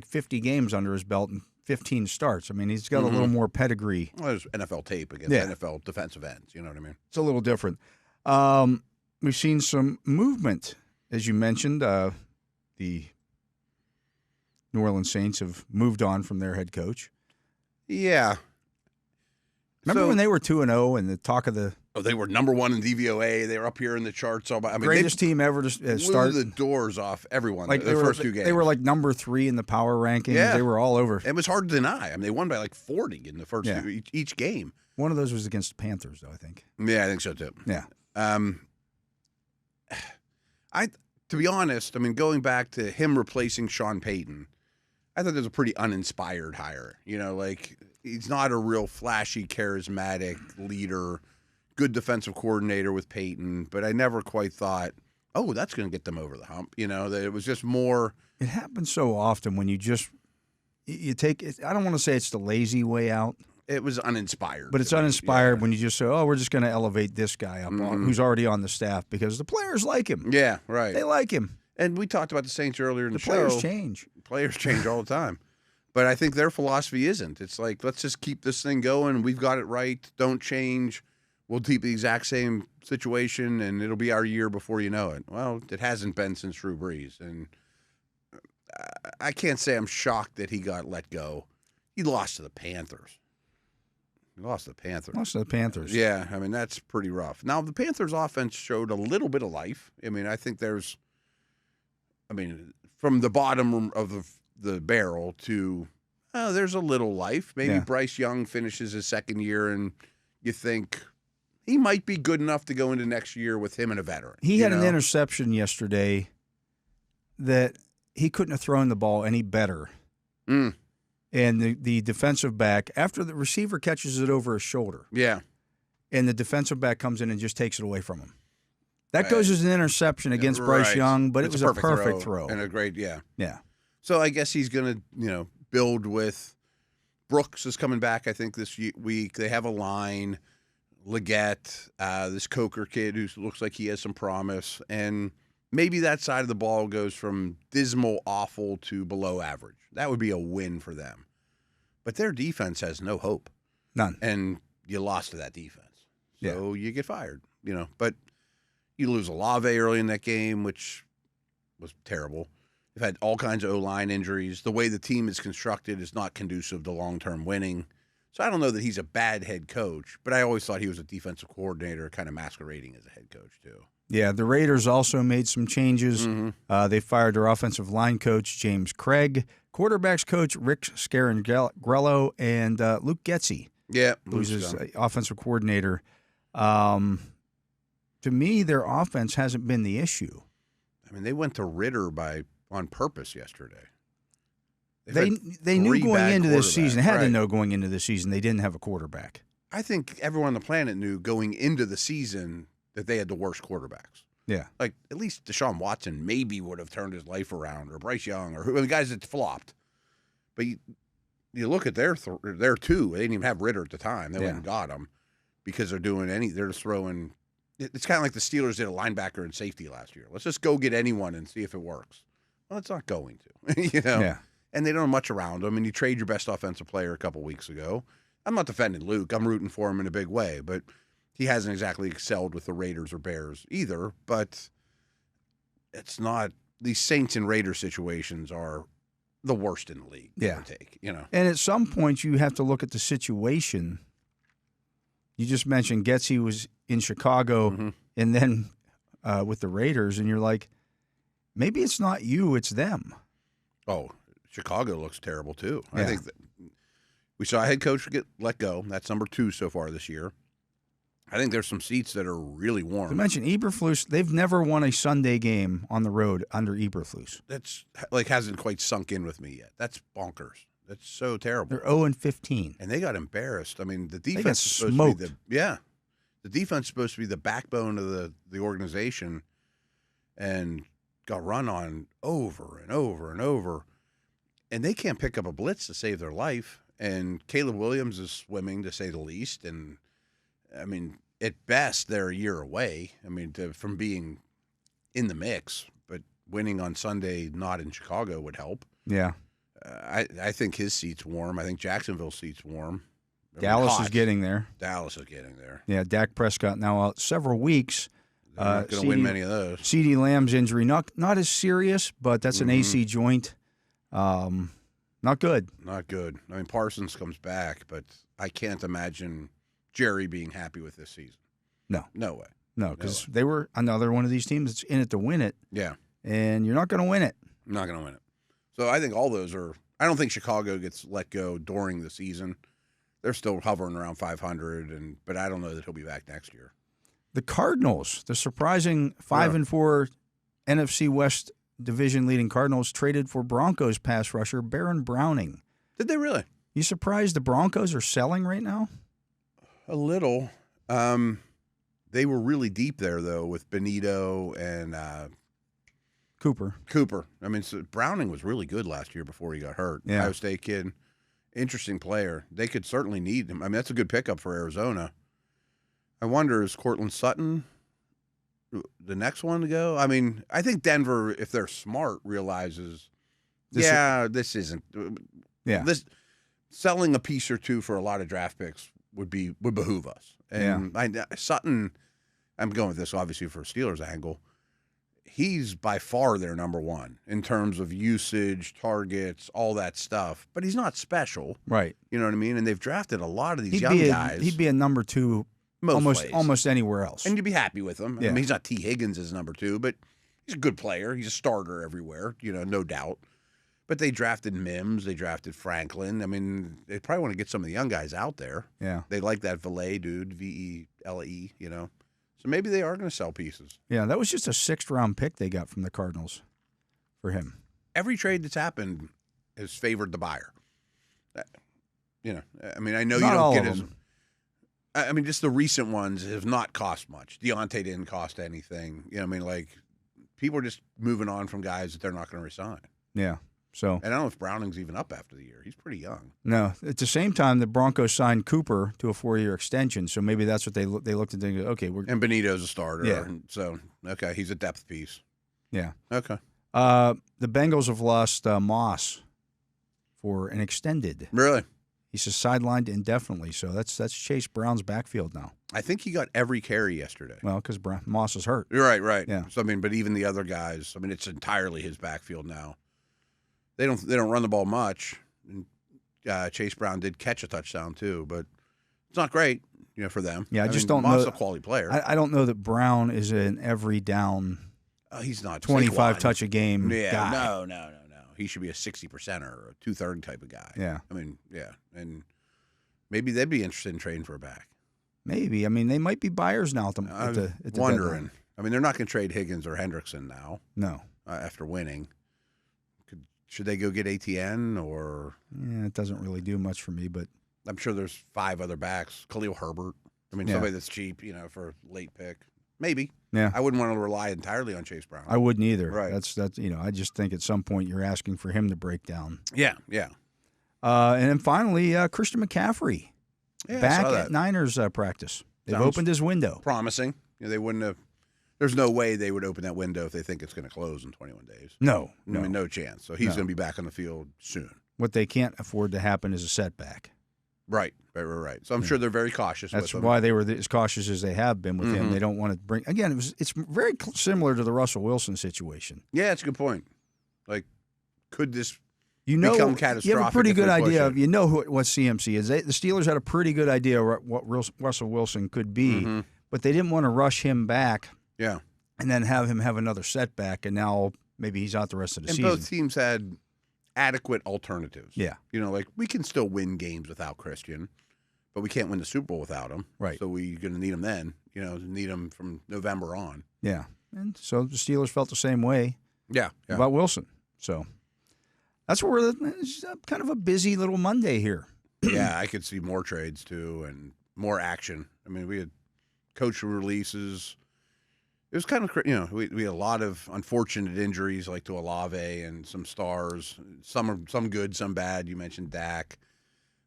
50 games under his belt and 15 starts. I mean, he's got a little more pedigree. Well, there's NFL tape against NFL defensive ends. You know what I mean? It's a little different. We've seen some movement, as you mentioned. The New Orleans Saints have moved on from their head coach. Yeah. Remember when they were 2-0 and the talk of the... Oh, they were number one in DVOA. They were up here in the charts. Greatest team ever to start. Blew the doors off everyone the first two games. They were number 3 in the power rankings. Yeah. They were all over. It was hard to deny. I mean, they won by 40 in the first each game. One of those was against the Panthers, though, I think. Yeah, I think so, too. Yeah. To be honest, going back to him replacing Sean Payton, I thought that was a pretty uninspired hire. He's not a real flashy, charismatic leader, good defensive coordinator with Payton, but I never quite thought, oh, that's going to get them over the hump. That it was just more. It happens so often when you take it. I don't want to say it's the lazy way out. It was uninspired. But it's uninspired when you just say, oh, we're just going to elevate this guy up who's already on the staff because the players like him. Yeah, right. They like him. And we talked about the Saints earlier in the show. Players change. Players change all the time. But I think their philosophy isn't. It's let's just keep this thing going. We've got it right. Don't change. We'll keep the exact same situation, and it'll be our year before you know it. Well, it hasn't been since Drew Brees. And I can't say I'm shocked that he got let go. He lost to the Panthers. Lost to the Panthers. Yeah, that's pretty rough. Now, the Panthers' offense showed a little bit of life. I think from the bottom of the barrel to, there's a little life. Maybe Bryce Young finishes his second year, and you think he might be good enough to go into next year with him and a veteran. He had an interception yesterday that he couldn't have thrown the ball any better. And the defensive back, after the receiver catches it over his shoulder. Yeah. And the defensive back comes in and just takes it away from him. That goes as an interception against Bryce Young, but it was a perfect throw. And a great, yeah. Yeah. So I guess he's going to, build with Brooks is coming back, I think, this week. They have a line. Leggett, this Coker kid who looks like he has some promise. And maybe that side of the ball goes from dismal, awful to below average. That would be a win for them. But their defense has no hope. None. And you lost to that defense. So you get fired, But you lose Olave early in that game, which was terrible. They've had all kinds of O-line injuries. The way the team is constructed is not conducive to long-term winning. So I don't know that he's a bad head coach, but I always thought he was a defensive coordinator kind of masquerading as a head coach too. Yeah, the Raiders also made some changes. They fired their offensive line coach, James Craig, quarterbacks coach, Rick Scaringrello, and Luke Getsy, who's his offensive coordinator. To me, their offense hasn't been the issue. I mean, they went to Ritter on purpose yesterday. They knew going into this season, had to know going into the season, they didn't have a quarterback. I think everyone on the planet knew going into the season that they had the worst quarterbacks. Yeah. Like, at least Deshaun Watson maybe would have turned his life around, or Bryce Young, or the guys that flopped. But you look at their two. They didn't even have Ritter at the time. They went and got him because they're just throwing. It's kind of like the Steelers did a linebacker and safety last year. Let's just go get anyone and see if it works. Well, it's not going to, Yeah. And they don't have much around them, and you trade your best offensive player a couple weeks ago. I'm not defending Luke. I'm rooting for him in a big way, but he hasn't exactly excelled with the Raiders or Bears either. But it's not – these Saints and Raiders situations are the worst in the league, give or take, And at some point, you have to look at the situation. You just mentioned Getsy was in Chicago and then with the Raiders, and you're like, maybe it's not you, it's them. Oh, Chicago looks terrible too. Yeah. I think that we saw a head coach get let go. That's number 2 so far this year. I think there's some seats that are really warm. To mention Eberflus, they've never won a Sunday game on the road under Eberflus. That's hasn't quite sunk in with me yet. That's bonkers. That's so terrible. They're 0-15. And they got embarrassed. I mean, the defense is smoked. supposed to be the defense is supposed to be the backbone of the organization, and got run on over and over and over. And they can't pick up a blitz to save their life. And Caleb Williams is swimming, to say the least. And, I mean, at best, they're a year away. I mean, from being in the mix. But winning on Sunday, not in Chicago, would help. Yeah. I think his seat's warm. I think Jacksonville's seat's warm. Dallas is getting there. Dallas is getting there. Yeah, Dak Prescott now out several weeks. They're not going to win many of those. CeeDee Lamb's injury, not as serious, but that's an AC joint. Not good. Not good. I mean, Parsons comes back, but I can't imagine Jerry being happy with this season. No. No way. No, because they were another one of these teams that's in it to win it. Yeah. And you're not going to win it. Not going to win it. So I think all those are – I don't think Chicago gets let go during the season. They're still hovering around 500, but I don't know that he'll be back next year. The Cardinals, the surprising 5-4 NFC West division leading Cardinals, traded for Broncos pass rusher Baron Browning. Did they really? You surprised the Broncos are selling right now? A little. They were really deep there, though, with Benito and Cooper. I mean, so Browning was really good last year before he got hurt. Yeah. Ohio State kid. Interesting player. They could certainly need him. I mean, that's a good pickup for Arizona. I wonder, is Cortland Sutton the next one to go? I mean, I think Denver, if they're smart, realizes, this isn't. Yeah. This selling a piece or two for a lot of draft picks would behoove us. And Sutton, I'm going with this obviously for a Steelers angle. He's by far their number one in terms of usage, targets, all that stuff. But he's not special. Right. You know what I mean? And they've drafted a lot of these young guys. He'd be a number 2 almost anywhere else. And you'd be happy with him. Yeah. I mean, he's not T. Higgins as number 2, but he's a good player. He's a starter everywhere, no doubt. But they drafted Mims. They drafted Franklin. I mean, they probably want to get some of the young guys out there. Yeah. They like that Valet dude, Vele, So maybe they are going to sell pieces. Yeah, that was just a 6th-round pick they got from the Cardinals for him. Every trade that's happened has favored the buyer. I mean, I know Not you all don't get of as. them. I mean, just the recent ones have not cost much. Deontay didn't cost anything. People are just moving on from guys that they're not going to resign. Yeah. So, and I don't know if Browning's even up after the year. He's pretty young. No. At the same time, the Broncos signed Cooper to a 4-year extension, so maybe that's what they looked at and go, okay, and Benito's a starter. Yeah. So, okay, he's a depth piece. Yeah. Okay. The Bengals have lost Moss for an extended. Really? He says sidelined indefinitely. So that's Chase Brown's backfield now. I think he got every carry yesterday. Well, because Moss is hurt. You're right. Yeah. So, but even the other guys, it's entirely his backfield now. They don't run the ball much. And, Chase Brown did catch a touchdown too, but it's not great, for them. Yeah, I just don't know. Moss is a quality player. I don't know that Brown is an every down. He's not 25 touch a game guy. No. He should be a 60%er or a 230 type of guy. Yeah. And maybe they'd be interested in trading for a back. Maybe. They might be buyers now at the wondering. deadline. They're not going to trade Higgins or Hendrickson now. No. After winning. Should they go get ATN or? Yeah, it doesn't really do much for me, but I'm sure there's 5 other backs. Khalil Herbert. Somebody that's cheap, for a late pick. Maybe. Yeah. I wouldn't want to rely entirely on Chase Brown. I wouldn't either. Right. That's I just think at some point you're asking for him to break down. Yeah. And then finally, Christian McCaffrey back at Niners practice. They've opened his window. Promising. They wouldn't have. There's no way they would open that window if they think it's going to close in 21 days. No. No chance. So he's going to be back on the field soon. What they can't afford to happen is a setback. Right. So I'm sure they're very cautious. That's why they were as cautious as they have been with him. They don't want to bring again. It's very similar to the Russell Wilson situation. Yeah, that's a good point. Could this become catastrophic? You have a pretty good idea of what CMC is. The Steelers had a pretty good idea what Russell Wilson could be, but they didn't want to rush him back. Yeah, and then have him have another setback, and now maybe he's out the rest of the season. And both teams had adequate alternatives. Yeah, we can still win games without Christian, but we can't win the Super Bowl without him. Right. So we're going to need him then. Need him from November on. Yeah, and so the Steelers felt the same way. Yeah. About Wilson. So that's where it's kind of a busy little Monday here. Yeah, I could see more trades too and more action. We had coach releases. It was kind of, we had a lot of unfortunate injuries like to Olave and some stars, some good, some bad. You mentioned Dak.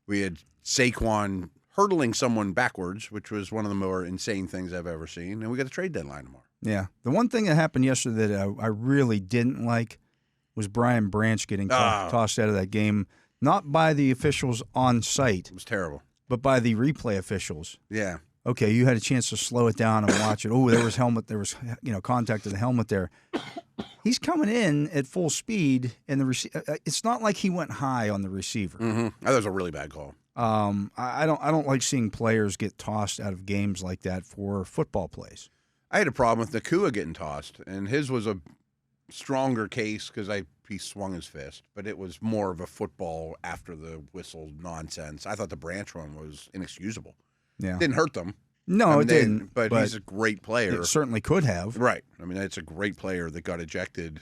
We had Saquon hurdling someone backwards, which was one of the more insane things I've ever seen. And we got a trade deadline tomorrow. Yeah. The one thing that happened yesterday that I really didn't like was Brian Branch getting tossed out of that game, not by the officials on site. It was terrible. But by the replay officials. Yeah. Okay, you had a chance to slow it down and watch it. Oh, there was contact to the helmet there. He's coming in at full speed, and it's not like he went high on the receiver. That was a really bad call. I don't like seeing players get tossed out of games like that for football plays. I had a problem with Nakua getting tossed, and his was a stronger case because he swung his fist, but it was more of a football after the whistle nonsense. I thought the Branch one was inexcusable. Yeah. Didn't hurt them. No, it didn't. But he's a great player. It certainly could have. Right. It's a great player that got ejected.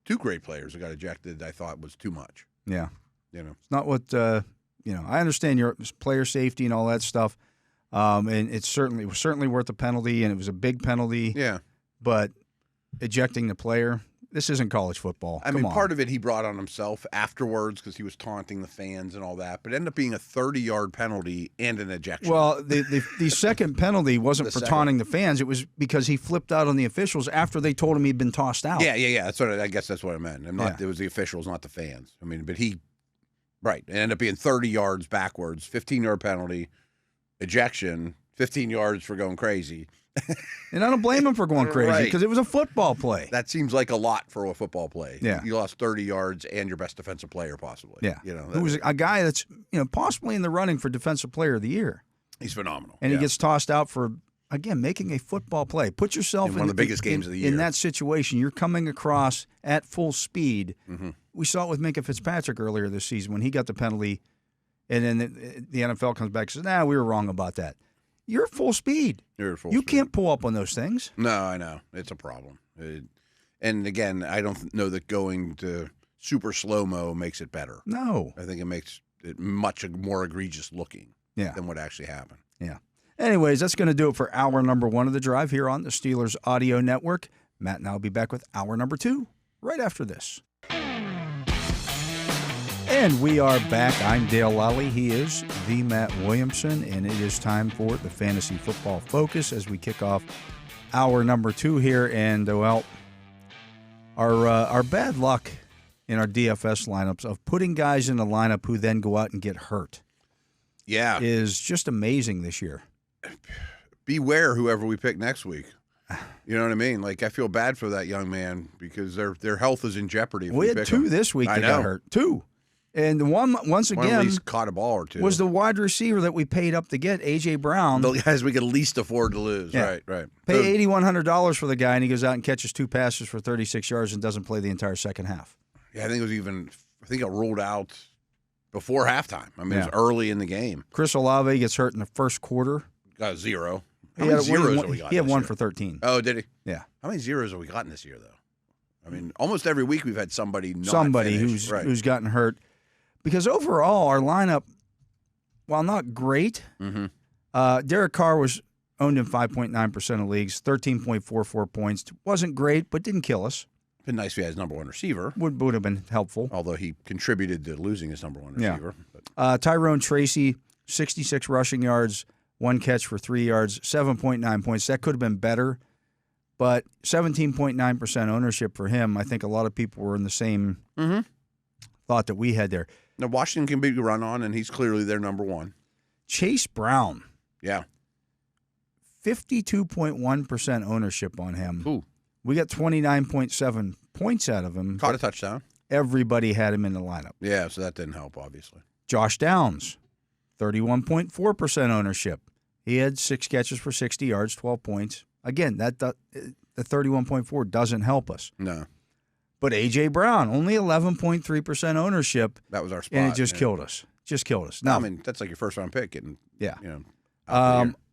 2 great players that got ejected I thought was too much. Yeah. It's not what, I understand your player safety and all that stuff. And it was certainly worth a penalty, and it was a big penalty. Yeah. But ejecting the player, this isn't college football. Part of it he brought on himself afterwards because he was taunting the fans and all that, but it ended up being a 30-yard penalty and an ejection. Well, the second penalty wasn't for taunting the fans. It was because he flipped out on the officials after they told him he'd been tossed out. Yeah. I guess that's what I meant. It was the officials, not the fans. But it ended up being 30 yards backwards, 15-yard penalty, ejection, 15 yards for going crazy. And I don't blame him for going crazy because it was a football play. That seems like a lot for a football play. Yeah. You lost 30 yards and your best defensive player possibly. Yeah. Who was a guy that's, possibly in the running for defensive player of the year. He's phenomenal. And he gets tossed out for, again, making a football play. Put yourself in one of the biggest games of the year. In that situation, you're coming across at full speed. Mm-hmm. We saw it with Minkah Fitzpatrick earlier this season when he got the penalty, and then the NFL comes back and says, we were wrong about that. You're at full speed. You can't pull up on those things. No, I know. It's a problem. And again, I don't know that going to super slow-mo makes it better. No. I think it makes it much more egregious looking than what actually happened. Yeah. Anyways, that's going to do it for hour number 1 of the drive here on the Steelers Audio Network. Matt and I will be back with hour number 2 right after this. And we are back. I'm Dale Lolley. He is the Matt Williamson, and it is time for the Fantasy Football Focus as we kick off hour number 2 here. And, our bad luck in our DFS lineups of putting guys in the lineup who then go out and get hurt. is just amazing this year. Beware whoever we pick next week. You know what I mean? Like, I feel bad for that young man because their health is in jeopardy. If we had two this week that got hurt. Two. And the one, once again, at least caught a ball or two. Was the wide receiver that we paid up to get, A.J. Brown. The guys we could least afford to lose. Yeah. Right. Pay $8,100 for the guy, and he goes out and catches 2 passes for 36 yards and doesn't play the entire second half. Yeah, I think it ruled out before halftime. I mean, it was early in the game. Chris Olave gets hurt in the first quarter. Got 0. How many zeros have we gotten? He had 1 year? for 13. Oh, did he? Yeah. How many zeros have we gotten this year, though? I mean, almost every week we've had somebody who's gotten hurt. Because overall, our lineup, while not great, Derek Carr was owned in 5.9% of leagues, 13.44 points. Wasn't great, but didn't kill us. Been nice if he had his number one receiver. Would have been helpful. Although he contributed to losing his number one receiver. Yeah. Tyrone Tracy, 66 rushing yards, 1 catch for 3 yards, 7.9 points. That could have been better, but 17.9% ownership for him. I think a lot of people were in the same thought that we had there. Now, Washington can be run on, and he's clearly their number one. Chase Brown. Yeah. 52.1% ownership on him. Ooh. We got 29.7 points out of him. Caught a touchdown. Everybody had him in the lineup. Yeah, so that didn't help, obviously. Josh Downs, 31.4% ownership. He had 6 catches for 60 yards, 12 points. Again, the 31.4 doesn't help us. No. But A.J. Brown, only 11.3% ownership. That was our spot. And it just killed us. Now, I mean, that's like your first-round pick.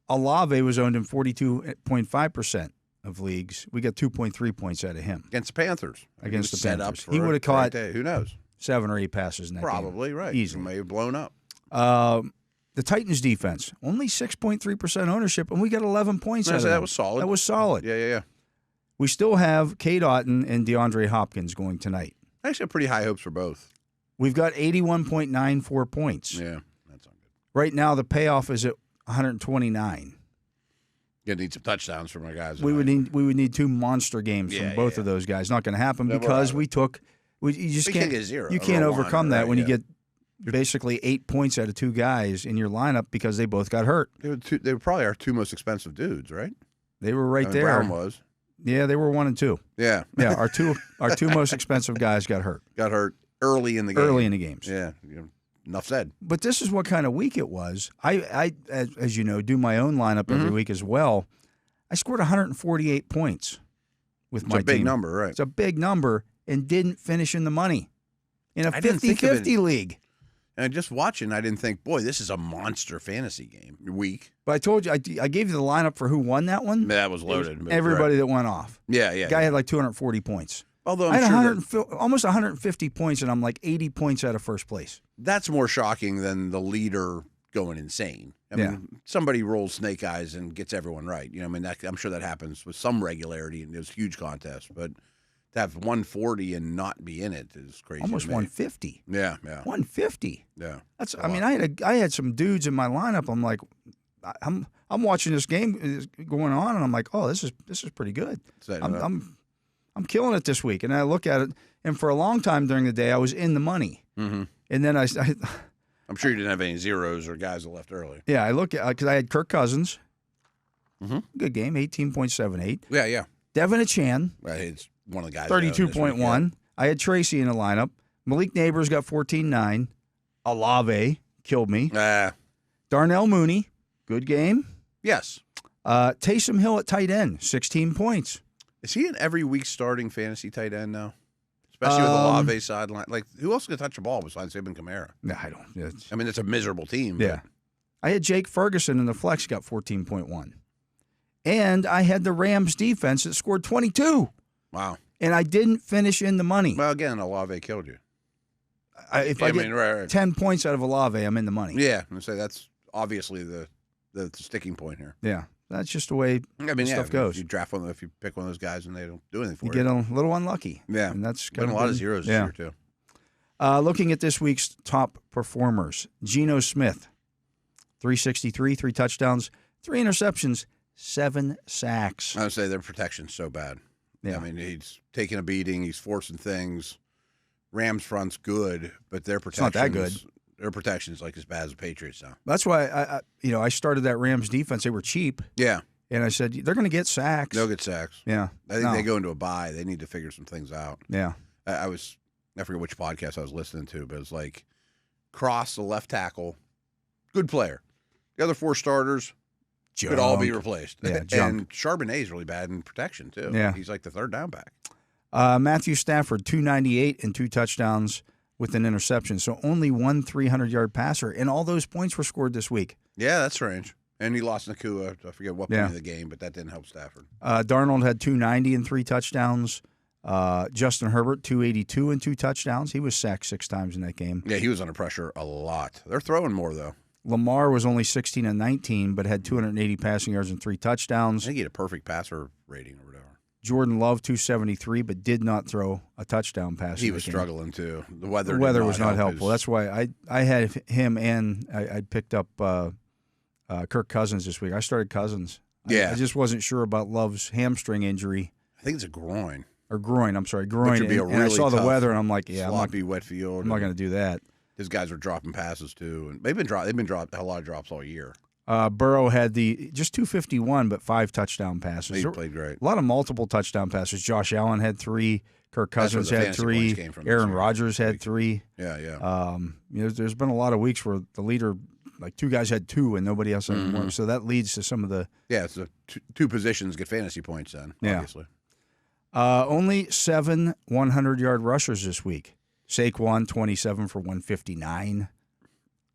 Olave was owned in 42.5% of leagues. We got 2.3 points out of him. Against the Panthers. Against the Panthers. He would have caught, who knows, 7 or 8 passes in that game. Probably, right. Easily. He may have blown up. The Titans defense, only 6.3% ownership, and we got 11 points out of them. That was solid. That was solid. Yeah. We still have Cade Otton and DeAndre Hopkins going tonight. I actually have pretty high hopes for both. We've got 81.94 points. Yeah, that's not good. Right now, the payoff is at 129. You need some touchdowns from our guys. We would need 2 monster games from both of those guys. Not going to happen because you just can't get 0. You can't overcome that when you get basically 8 points out of 2 guys in your lineup because they both got hurt. They were probably our 2 most expensive dudes, right? They were right there. Brown was. Yeah, they were 1 and 2. Yeah. Our two most expensive guys got hurt. Got hurt early in the game. Early in the games. Yeah. Enough said. But this is what kind of week it was. I as you know, do my own lineup every week as well. I scored 148 points with my team. It's a big number, right? It's a big number and didn't finish in the money in a 50-50 league. And just watching, I didn't think, boy, this is a monster fantasy game week. But I told you, I gave you the lineup for who won that one. That was loaded. Everybody that went off. Yeah. The guy had like 240 points. Although I had almost 150 points, and I'm like 80 points out of first place. That's more shocking than the leader going insane. I mean, somebody rolls snake eyes and gets everyone right. I'm sure that happens with some regularity in those huge contests. But to have 140 and not be in it is crazy. Almost 150. Yeah. 150. Yeah. That's. I mean, I had some dudes in my lineup. I'm like, I'm watching this game going on, and I'm like, oh, this is pretty good. I'm killing it this week, and I look at it, and for a long time during the day, I was in the money, and then I'm sure you didn't have any zeros or guys that left early. Yeah, I look at because I had Kirk Cousins, good game, 18.78. Yeah. Devin Achan, it's one of the guys, 32.1. I had Tracy in the lineup. Malik Neighbors got 14.9. Olave killed me. Darnell Mooney, good game. Yes. Taysom Hill at tight end, 16 points. Is he in every week starting fantasy tight end now? Especially with the Olave sideline. Like, who else can touch the ball besides him and Kamara? No, I don't. I mean, it's a miserable team. Yeah. I had Jake Ferguson in the flex, got 14.1. And I had the Rams defense that scored 22. Wow. And I didn't finish in the money. Well, again, Olave killed you. If I get 10 points out of Olave, I'm in the money. Yeah. I'm going to say that's obviously the sticking point here. Yeah. That's just the way stuff goes. If you pick one of those guys and they don't do anything for you. You get a little unlucky. Yeah. And that's been a lot of zeros this year, too. Looking at this week's top performers, Geno Smith, 363, 3 touchdowns, 3 interceptions, 7 sacks. I would say their protection's so bad. Yeah. I mean, he's taking a beating. He's forcing things. Rams front's good, but their protection not that good. Their protection's like as bad as the Patriots now. That's why I started that Rams defense. They were cheap. Yeah. And I said, they're going to get sacks. They'll get sacks. Yeah. I think they go into a bye. They need to figure some things out. Yeah. I forget which podcast I was listening to, but it was like Cross, the left tackle, good player. The other 4 starters could all be replaced. Yeah, and Charbonnet's really bad in protection, too. Yeah. He's like the third down back. Matthew Stafford, 298 and 2 touchdowns with an interception. So only one 300-yard passer. And all those points were scored this week. Yeah, that's strange. And he lost Nakua. I forget what point of the game, but that didn't help Stafford. Darnold had 290 and 3 touchdowns. Justin Herbert, 282 and 2 touchdowns. He was sacked 6 times in that game. Yeah, he was under pressure a lot. They're throwing more, though. Lamar was only 16 and 19, but had 280 passing yards and 3 touchdowns. I think he had a perfect passer rating or whatever. Jordan Love, 273, but did not throw a touchdown pass. He was struggling, too. The weather was not helpful. That's why I had him, and I picked up Kirk Cousins this week. I started Cousins. Yeah. I just wasn't sure about Love's hamstring injury. I think it's a groin. Or groin, I'm sorry, groin. Which would be a really and I saw the tough, weather, and I'm like, sloppy, wet field. I'm not going to do that. His guys were dropping passes, too. And they've been dropped a lot of drops all year. Burrow had just 251, but 5 touchdown passes. He played great. A lot of multiple touchdown passes. Josh Allen had 3. Kirk Cousins had 3. Aaron Rodgers had 3. Yeah. There's been a lot of weeks where the leader, like 2 guys had 2 and nobody else had 1. So that leads to some of the. Yeah, so 2 positions get fantasy points then, obviously. Only 7 100-yard rushers this week. Saquon, 27 for 159.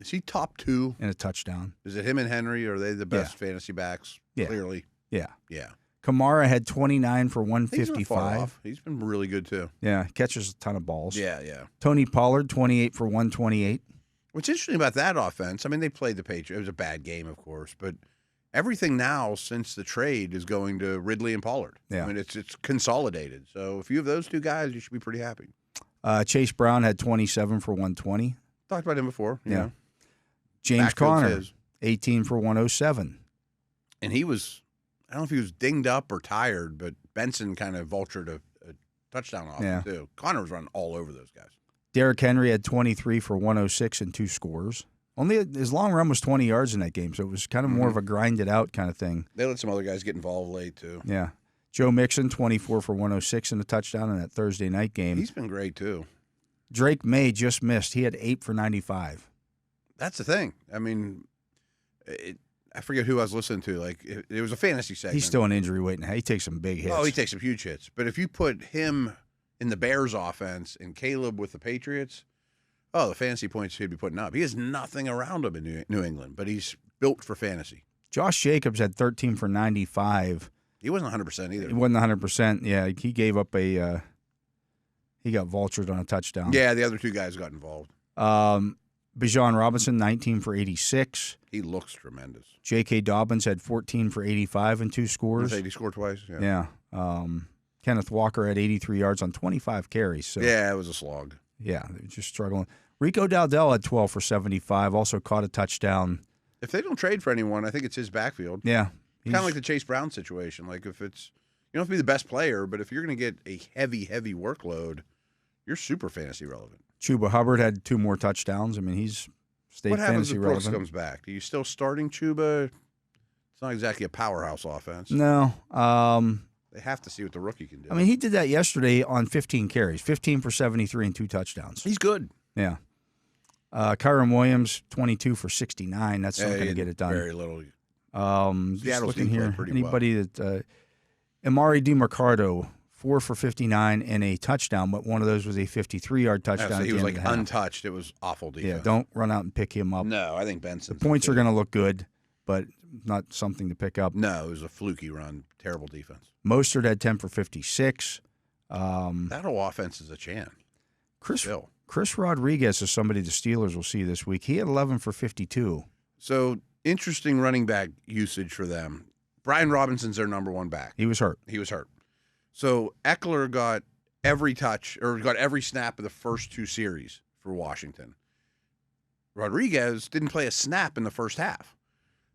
Is he top 2? And a touchdown. Is it him and Henry? Or are they the best fantasy backs? Yeah. Clearly. Yeah. Yeah. Kamara had 29 for 155. He's not far off. He's been really good, too. Yeah, catches a ton of balls. Yeah. Tony Pollard, 28 for 128. What's interesting about that offense, I mean, they played the Patriots. It was a bad game, of course, but everything now since the trade is going to Ridley and Pollard. Yeah. I mean, it's consolidated. So if you have those 2 guys, you should be pretty happy. Chase Brown had 27 for 120. Talked about him before. Yeah. James Conner, 18 for 107. And he was, I don't know if he was dinged up or tired, but Benson kind of vultured a touchdown off him, too. Conner was running all over those guys. Derrick Henry had 23 for 106 and 2 scores. Only his long run was 20 yards in that game, so it was kind of more of a grinded out kind of thing. They let some other guys get involved late, too. Yeah. Joe Mixon, 24 for 106 and a touchdown in that Thursday night game. He's been great, too. Drake May just missed. He had 8 for 95. That's the thing. I mean, I forget who I was listening to. Like, it was a fantasy segment. He's still an injury waiting. He takes some big hits. Oh, he takes some huge hits. But if you put him in the Bears offense and Caleb with the Patriots, the fantasy points he'd be putting up. He has nothing around him in New England, but he's built for fantasy. Josh Jacobs had 13 for 95. He wasn't 100% either. He wasn't 100%. Yeah, he gave up he got vultured on a touchdown. Yeah, the other 2 guys got involved. Bijan Robinson, 19 for 86. He looks tremendous. J.K. Dobbins had 14 for 85 and 2 scores. He scored twice. Yeah. Kenneth Walker had 83 yards on 25 carries. So yeah, it was a slog. Yeah, they were just struggling. Rico Dowdell had 12 for 75, also caught a touchdown. If they don't trade for anyone, I think it's his backfield. Yeah. Kind of like the Chase Brown situation. Like, if it's, you don't have to be the best player, but if you're going to get a heavy workload, you're super fantasy relevant. Chuba Hubbard had 2 more touchdowns. I mean, he's stayed fantasy relevant. What happens if Brooks comes back? Are you still starting Chuba? It's not exactly a powerhouse offense. No. They have to see what the rookie can do. I mean, he did that yesterday on 15 carries, 15 for 73 and 2 touchdowns. He's good. Yeah. Kyron Williams, 22 for 69. That's not going to get it done. Very little. Just looking here. Anybody that Amari DiMercado, 4 for 59 and a touchdown, but one of those was a 53-yard touchdown. So he was like untouched. It was awful defense. Yeah, don't run out and pick him up. No, I think Benson. The points are going to look good, but not something to pick up. No, it was a fluky run. Terrible defense. Mostert had 10 for 56. That whole offense is a chant. Chris Rodriguez is somebody the Steelers will see this week. He had 11 for 52. So, interesting running back usage for them. Brian Robinson's their number 1 back. He was hurt. So, Eckler got every snap of the first 2 series for Washington. Rodriguez didn't play a snap in the first half.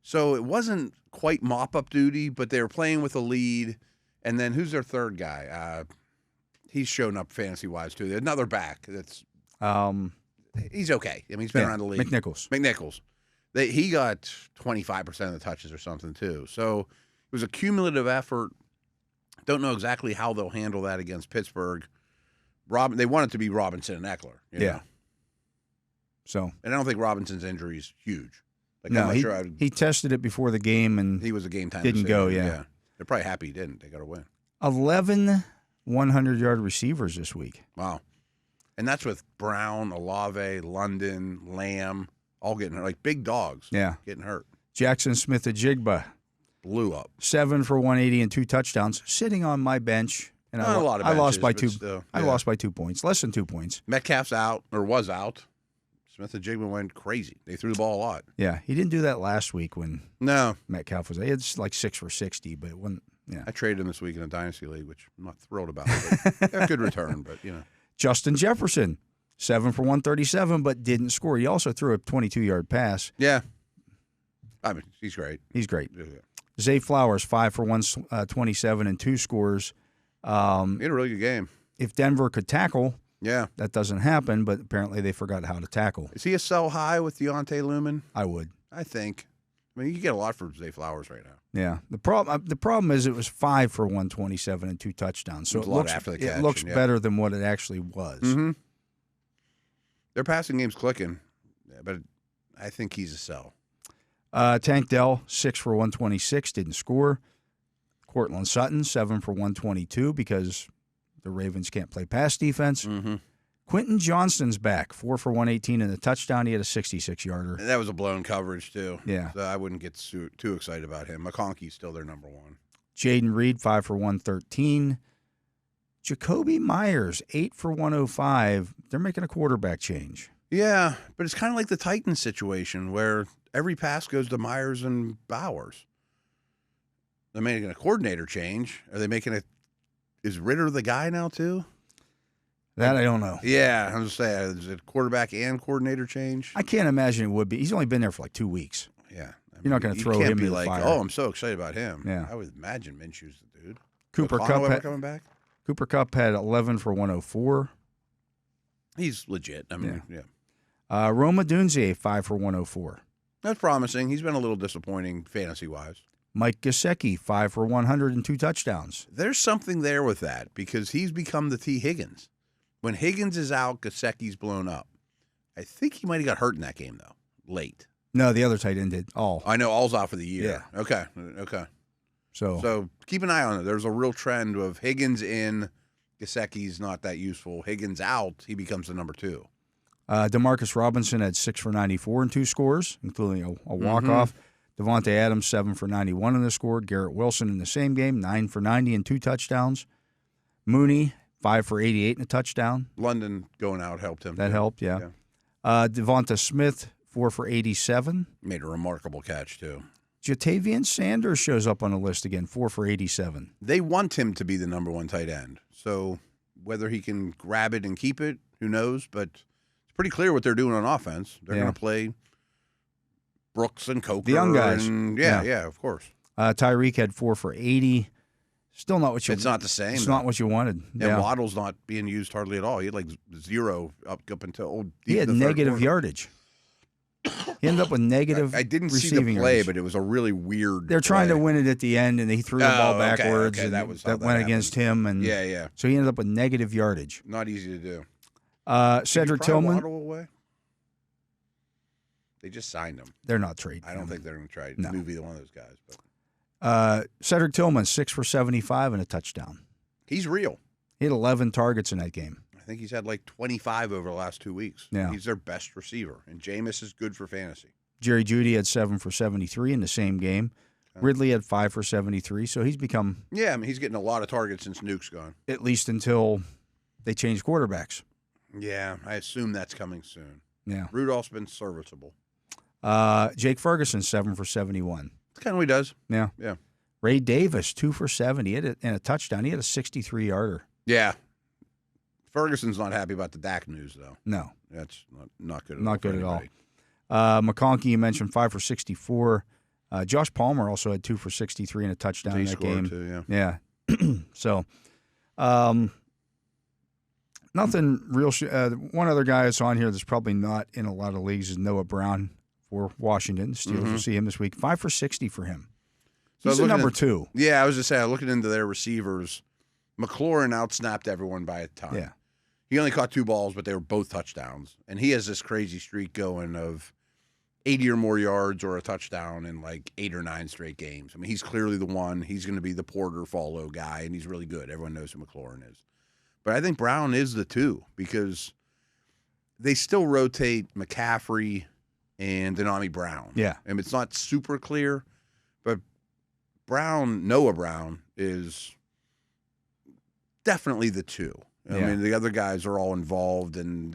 So, it wasn't quite mop-up duty, but they were playing with a lead. And then, who's their third guy? He's shown up fantasy-wise, too. Another back that's he's okay. I mean, he's been around the league. McNichols. He got 25% of the touches or something, too. So it was a cumulative effort. Don't know exactly how they'll handle that against Pittsburgh. They want it to be Robinson and Eckler. You know? So, and I don't think Robinson's injury is huge. Like, no, he tested it before the game, and he was a game time. Didn't go. Yeah, they're probably happy he didn't. They got to win. 11 100-yard receivers this week. Wow, and that's with Brown, Olave, London, Lamb, all getting hurt, like big dogs. Yeah, getting hurt. Jackson Smith-Njigba blew up. 7 for 180 and 2 touchdowns, sitting on my bench. And I lost by 2. Still, I lost by 2 points, less than 2 points. Metcalf's out or was out. Smith-Njigba went crazy. They threw the ball a lot. Yeah, he didn't do that last week when Metcalf was. He had like 6 for 60, but it wasn't. Yeah, I traded him this week in a dynasty league, which I'm not thrilled about. But good return, but you know. Justin Jefferson, 7 for 137, but didn't score. He also threw a 22-yard pass. Yeah, I mean he's great. He's great. Yeah. Zay Flowers, 5 for 127 and 2 scores. He had a really good game. If Denver could tackle. Yeah. That doesn't happen, but apparently they forgot how to tackle. Is he a sell high with Deontay Lumen? I would. I think. I mean, you get a lot for Zay Flowers right now. Yeah. The problem is it was 5 for 127 and 2 touchdowns. So it looks better than what it actually was. Mm-hmm. Their passing game's clicking, but I think he's a sell. Tank Dell, 6 for 126, didn't score. Cortland Sutton, 7 for 122 because the Ravens can't play pass defense. Mm-hmm. Quentin Johnston's back, 4 for 118 and a touchdown. He had a 66-yarder. And that was a blown coverage, too. Yeah. So I wouldn't get too excited about him. McConkey's still their number one. Jaden Reed, 5 for 113. Jacoby Myers, 8 for 105. They're making a quarterback change. Yeah, but it's kind of like the Titans situation where every pass goes to Myers and Bowers. They're making a coordinator change. Are they making a – is Ritter the guy now, too? That I don't know. Yeah, I'm just saying, is it quarterback and coordinator change? I can't imagine it would be. He's only been there for like 2 weeks. Yeah. I mean, you're not going to throw him in the fire. Oh, I'm so excited about him. Yeah. I would imagine Minshew's the dude. Cooper Kupp coming back? Cooper Kupp had 11 for 104. He's legit. I mean, yeah. Roma Dunze, 5 for 104. That's promising. He's been a little disappointing fantasy-wise. Mike Gesicki, 5 for 100 and 2 touchdowns. There's something there with that because he's become the T. Higgins. When Higgins is out, Gesicki's blown up. I think he might have got hurt in that game, though, late. No, the other tight end did. I know All's out for the year. Yeah. Okay. So keep an eye on it. There's a real trend of Higgins in, Gesicki's not that useful. Higgins out, he becomes the number 2. Demarcus Robinson had 6 for 94 and 2 scores, including a walk-off. Devontae Adams, 7 for 91 in the score. Garrett Wilson in the same game, 9 for 90 and 2 touchdowns. Mooney, 5 for 88 and a touchdown. London going out helped him. That helped, yeah. Devonta Smith, 4 for 87. Made a remarkable catch, too. Jatavian Sanders shows up on the list again, 4 for 87. They want him to be the number 1 tight end. So whether he can grab it and keep it, who knows? But it's pretty clear what they're doing on offense. They're going to play Brooks and Coker. The young guys. Yeah, of course. Tyreek had 4 for 80. Still not what you. It's not the same. It's not what you wanted. And Waddle's not being used hardly at all. He had like 0 up until. He had negative yardage. He ended up with negative. I didn't see the play, yardage. But it was a really weird. They're trying to win it at the end, and he threw the ball backwards. Okay, and that went happened against him, and yeah. So he ended up with negative yardage. Not easy to do. Cedric Tillman. Waddle away? They just signed him. They're not trading. I don't think they're going to try to move either one of those guys. But. Cedric Tillman, 6 for 75 and a touchdown. He's real. He had 11 targets in that game. I think he's had like 25 over the last 2 weeks. Yeah. He's their best receiver, and Jameis is good for fantasy. Jerry Jeudy had 7 for 73 in the same game. Ridley had 5 for 73, so he's become... Yeah, I mean, he's getting a lot of targets since Nuke's gone. At least until they change quarterbacks. Yeah, I assume that's coming soon. Yeah. Rudolph's been serviceable. Jake Ferguson, 7 for 71. That's kind of what he does. Yeah. Yeah. Ray Davis, 2 for 70 and a touchdown. He had a 63-yarder. Yeah. Ferguson's not happy about the Dak news, though. No. That's not good at all. Not good at all. McConkey, you mentioned, 5 for 64. Josh Palmer also had 2 for 63 and a touchdown in that game. Too, yeah. So, Nothing real. One other guy that's on here that's probably not in a lot of leagues is Noah Brown for Washington. Steelers will see him this week. 5 for 60 for him. So he's number 2. Yeah, I was just saying, looking into their receivers, McLaurin outsnapped everyone by a ton. Yeah. He only caught 2 balls, but they were both touchdowns. And he has this crazy streak going of 80 or more yards or a touchdown in like 8 or 9 straight games. I mean, he's clearly the one. He's going to be the Porter follow guy, and he's really good. Everyone knows who McLaurin is. But I think Brown is the 2 because they still rotate McCaffrey and Denami Brown. Yeah. I mean, it's not super clear, but Noah Brown is definitely the 2. I mean, the other guys are all involved, and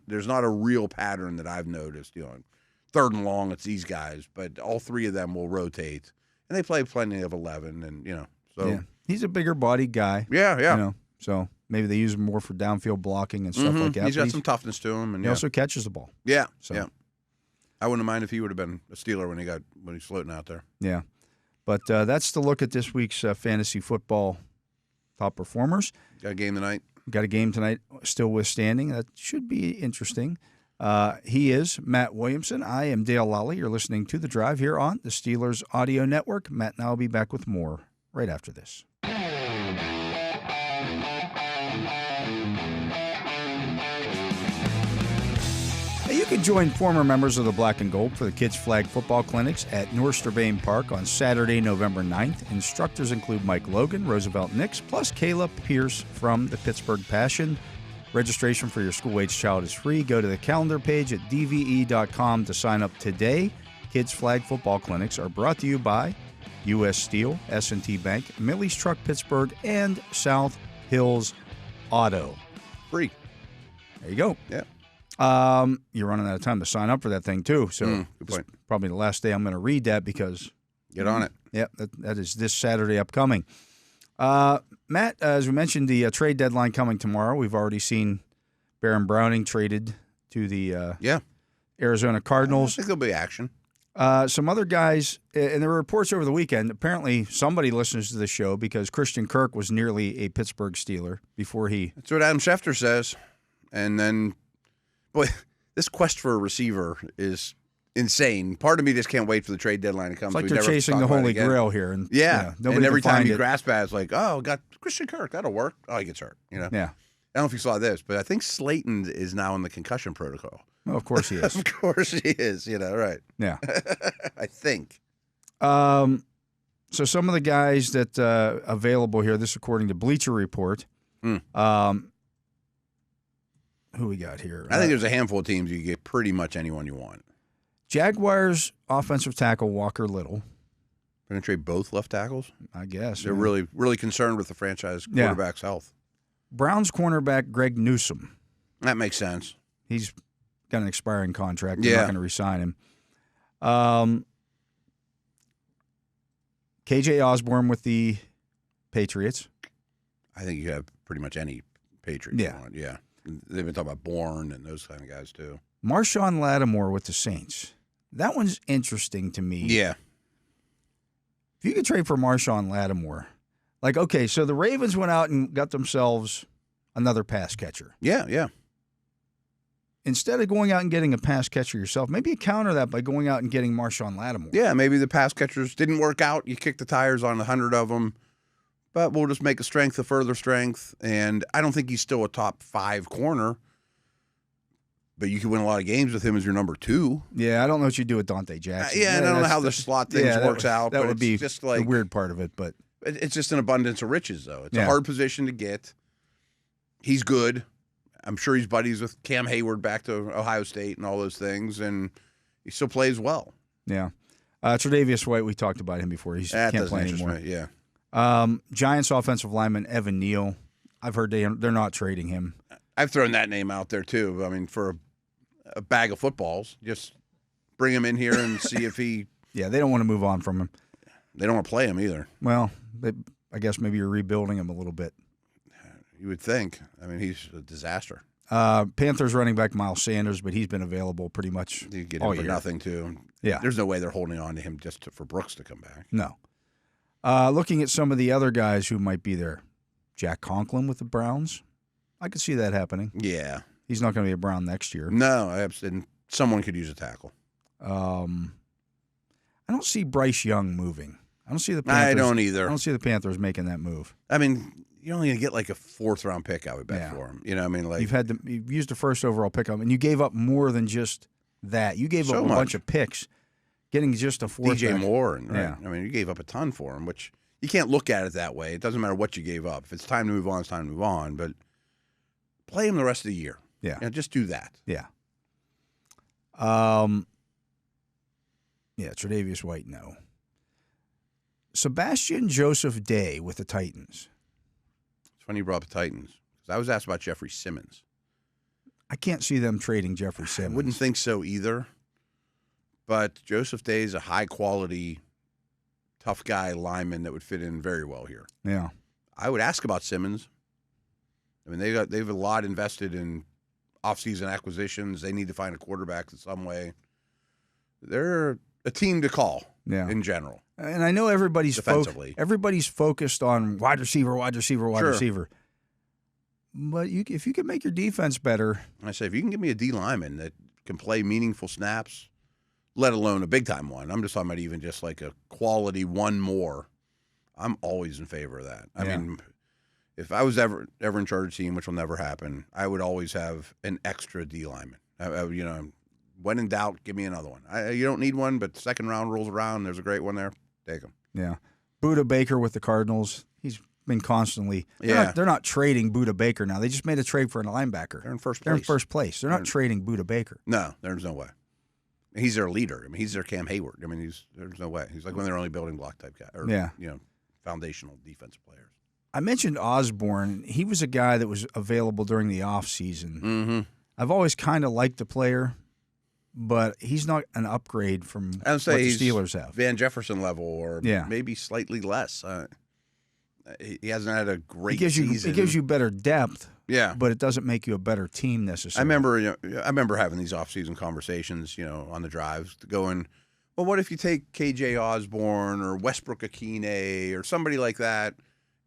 there's not a real pattern that I've noticed. You know, 3rd and long, it's these guys, but all 3 of them will rotate, and they play plenty of 11, and so he's a bigger body guy. Yeah. So maybe they use him more for downfield blocking and stuff like that. He's got some toughness to him, and he also catches the ball. Yeah, so. yeah. I wouldn't mind if he would have been a Steeler when he's floating out there. Yeah, but that's the look at this week's fantasy football top performers. Got a game tonight. Got a game tonight, still withstanding. That should be interesting. He is Matt Williamson. I am Dale Lolley. You're listening to The Drive here on the Steelers Audio Network. Matt and I will be back with more right after this. You can join former members of the Black and Gold for the Kids Flag Football Clinics at Norsterbain Park on Saturday, November 9th. Instructors include Mike Logan, Roosevelt Nix, plus Kayla Pierce from the Pittsburgh Passion. Registration for your school-age child is free. Go to the calendar page at dve.com to sign up today. Kids Flag Football Clinics are brought to you by U.S. Steel, S&T Bank, Millie's Truck Pittsburgh, and South Hills Auto. Free. There you go. Yeah. You're running out of time to sign up for that thing, too. So it's probably the last day I'm going to read that because... Get on it. Yeah, that is this Saturday upcoming. Matt, as we mentioned, the trade deadline coming tomorrow. We've already seen Baron Browning traded to the Arizona Cardinals. I think there'll be action. Some other guys, and there were reports over the weekend. Apparently, somebody listens to the show because Christian Kirk was nearly a Pittsburgh Steeler before he... That's what Adam Schefter says. And then... Boy, this quest for a receiver is insane. Part of me just can't wait for the trade deadline to come. It's like they're chasing the Holy Grail here. And, nobody and every time you it. grasp at it, it's like, oh, got Christian Kirk. That'll work. Oh, he gets hurt. Yeah. I don't know if you saw this, but I think Slayton is now in the concussion protocol. Oh, of course he is. Of course he is. Right. Yeah. I think. So some of the guys that available here, this according to Bleacher Report, who we got here? I think there's a handful of teams you can get pretty much anyone you want. Jaguars offensive tackle Walker Little. They're going to trade both left tackles? I guess. They're really, really concerned with the franchise quarterback's health. Browns cornerback Greg Newsome. That makes sense. He's got an expiring contract. They're not going to re-sign him. KJ Osborne with the Patriots. I think you have pretty much any Patriot you want. Yeah. They've been talking about Bourne and those kind of guys, too. Marshawn Lattimore with the Saints. That one's interesting to me. Yeah. If you could trade for Marshawn Lattimore, like, okay, so the Ravens went out and got themselves another pass catcher. Yeah. Instead of going out and getting a pass catcher yourself, maybe you counter that by going out and getting Marshawn Lattimore. Yeah, maybe the pass catchers didn't work out. You kick the tires on 100 of them. But we'll just make a strength a further strength. And I don't think he's still a top 5 corner. But you can win a lot of games with him as your number 2. Yeah, I don't know what you do with Dante Jackson. I don't know how the slot things works out. That would be just like the weird part of it. But it's just an abundance of riches, though. It's a hard position to get. He's good. I'm sure he's buddies with Cam Hayward back to Ohio State and all those things. And he still plays well. Yeah. Tre'Davious White, we talked about him before. He can't play anymore. Yeah. Giants offensive lineman Evan Neal. I've heard they're not trading him. I've thrown that name out there too. I mean, for a bag of footballs, just bring him in here and see if he. Yeah, they don't want to move on from him. They don't want to play him either. Well, I guess maybe you're rebuilding him a little bit. You would think. I mean, he's a disaster. Panthers running back Miles Sanders, but he's been available pretty much you get all him for year. Nothing too. Yeah, there's no way they're holding on to him just for Brooks to come back. No. Looking at some of the other guys who might be there, Jack Conklin with the Browns. I could see that happening. Yeah. He's not going to be a Brown next year. No, and someone could use a tackle. I don't see Bryce Young moving. I don't see the Panthers. I don't either. I don't see the Panthers making that move. I mean, you're only going to get like a 4th-round pick, I would bet, for him. You know, I mean, like you've used a first overall pick on him, and you gave up more than just that. You gave up a bunch of picks, getting just a 4th. DJ Moore, right? Yeah. I mean, you gave up a ton for him, which you can't look at it that way. It doesn't matter what you gave up. If it's time to move on, it's time to move on. But play him the rest of the year. Yeah, just do that. Yeah. Yeah, Tre'Davious White, no. Sebastian Joseph Day with the Titans. It's funny you brought up the Titans, because I was asked about Jeffrey Simmons. I can't see them trading Jeffrey Simmons. I wouldn't think so either. But Joseph Day is a high-quality, tough guy lineman that would fit in very well here. Yeah. I would ask about Simmons. I mean, they have a lot invested in off-season acquisitions. They need to find a quarterback in some way. They're a team to call in general. And I know everybody's defensively. Everybody's focused on wide receiver. But if you can make your defense better. I say, if you can give me a D lineman that can play meaningful snaps, let alone a big-time one. I'm just talking about even just like a quality one more. I'm always in favor of that. I mean, if I was ever in charge of a team, which will never happen, I would always have an extra D lineman. When in doubt, give me another one. You don't need one, but the second round rolls around. There's a great one there. Take him. Yeah. Buda Baker with the Cardinals. He's been constantly. They're not trading Buda Baker now. They just made a trade for a linebacker. They're in first place. They're not trading Buda Baker. No, there's no way. He's their leader. I mean, he's their Cam Hayward. I mean, there's no way. He's like one of their only building block type guy. Or, foundational defensive players. I mentioned Osborne. He was a guy that was available during the offseason. Mm-hmm. I've always kind of liked the player, but he's not an upgrade from what the Steelers have. Van Jefferson level or maybe slightly less. He hasn't had a great season. It gives you better depth, yeah, but it doesn't make you a better team necessarily. I remember having these off-season conversations, on the drives, going, well, what if you take KJ Osborne or Westbrook Akine or somebody like that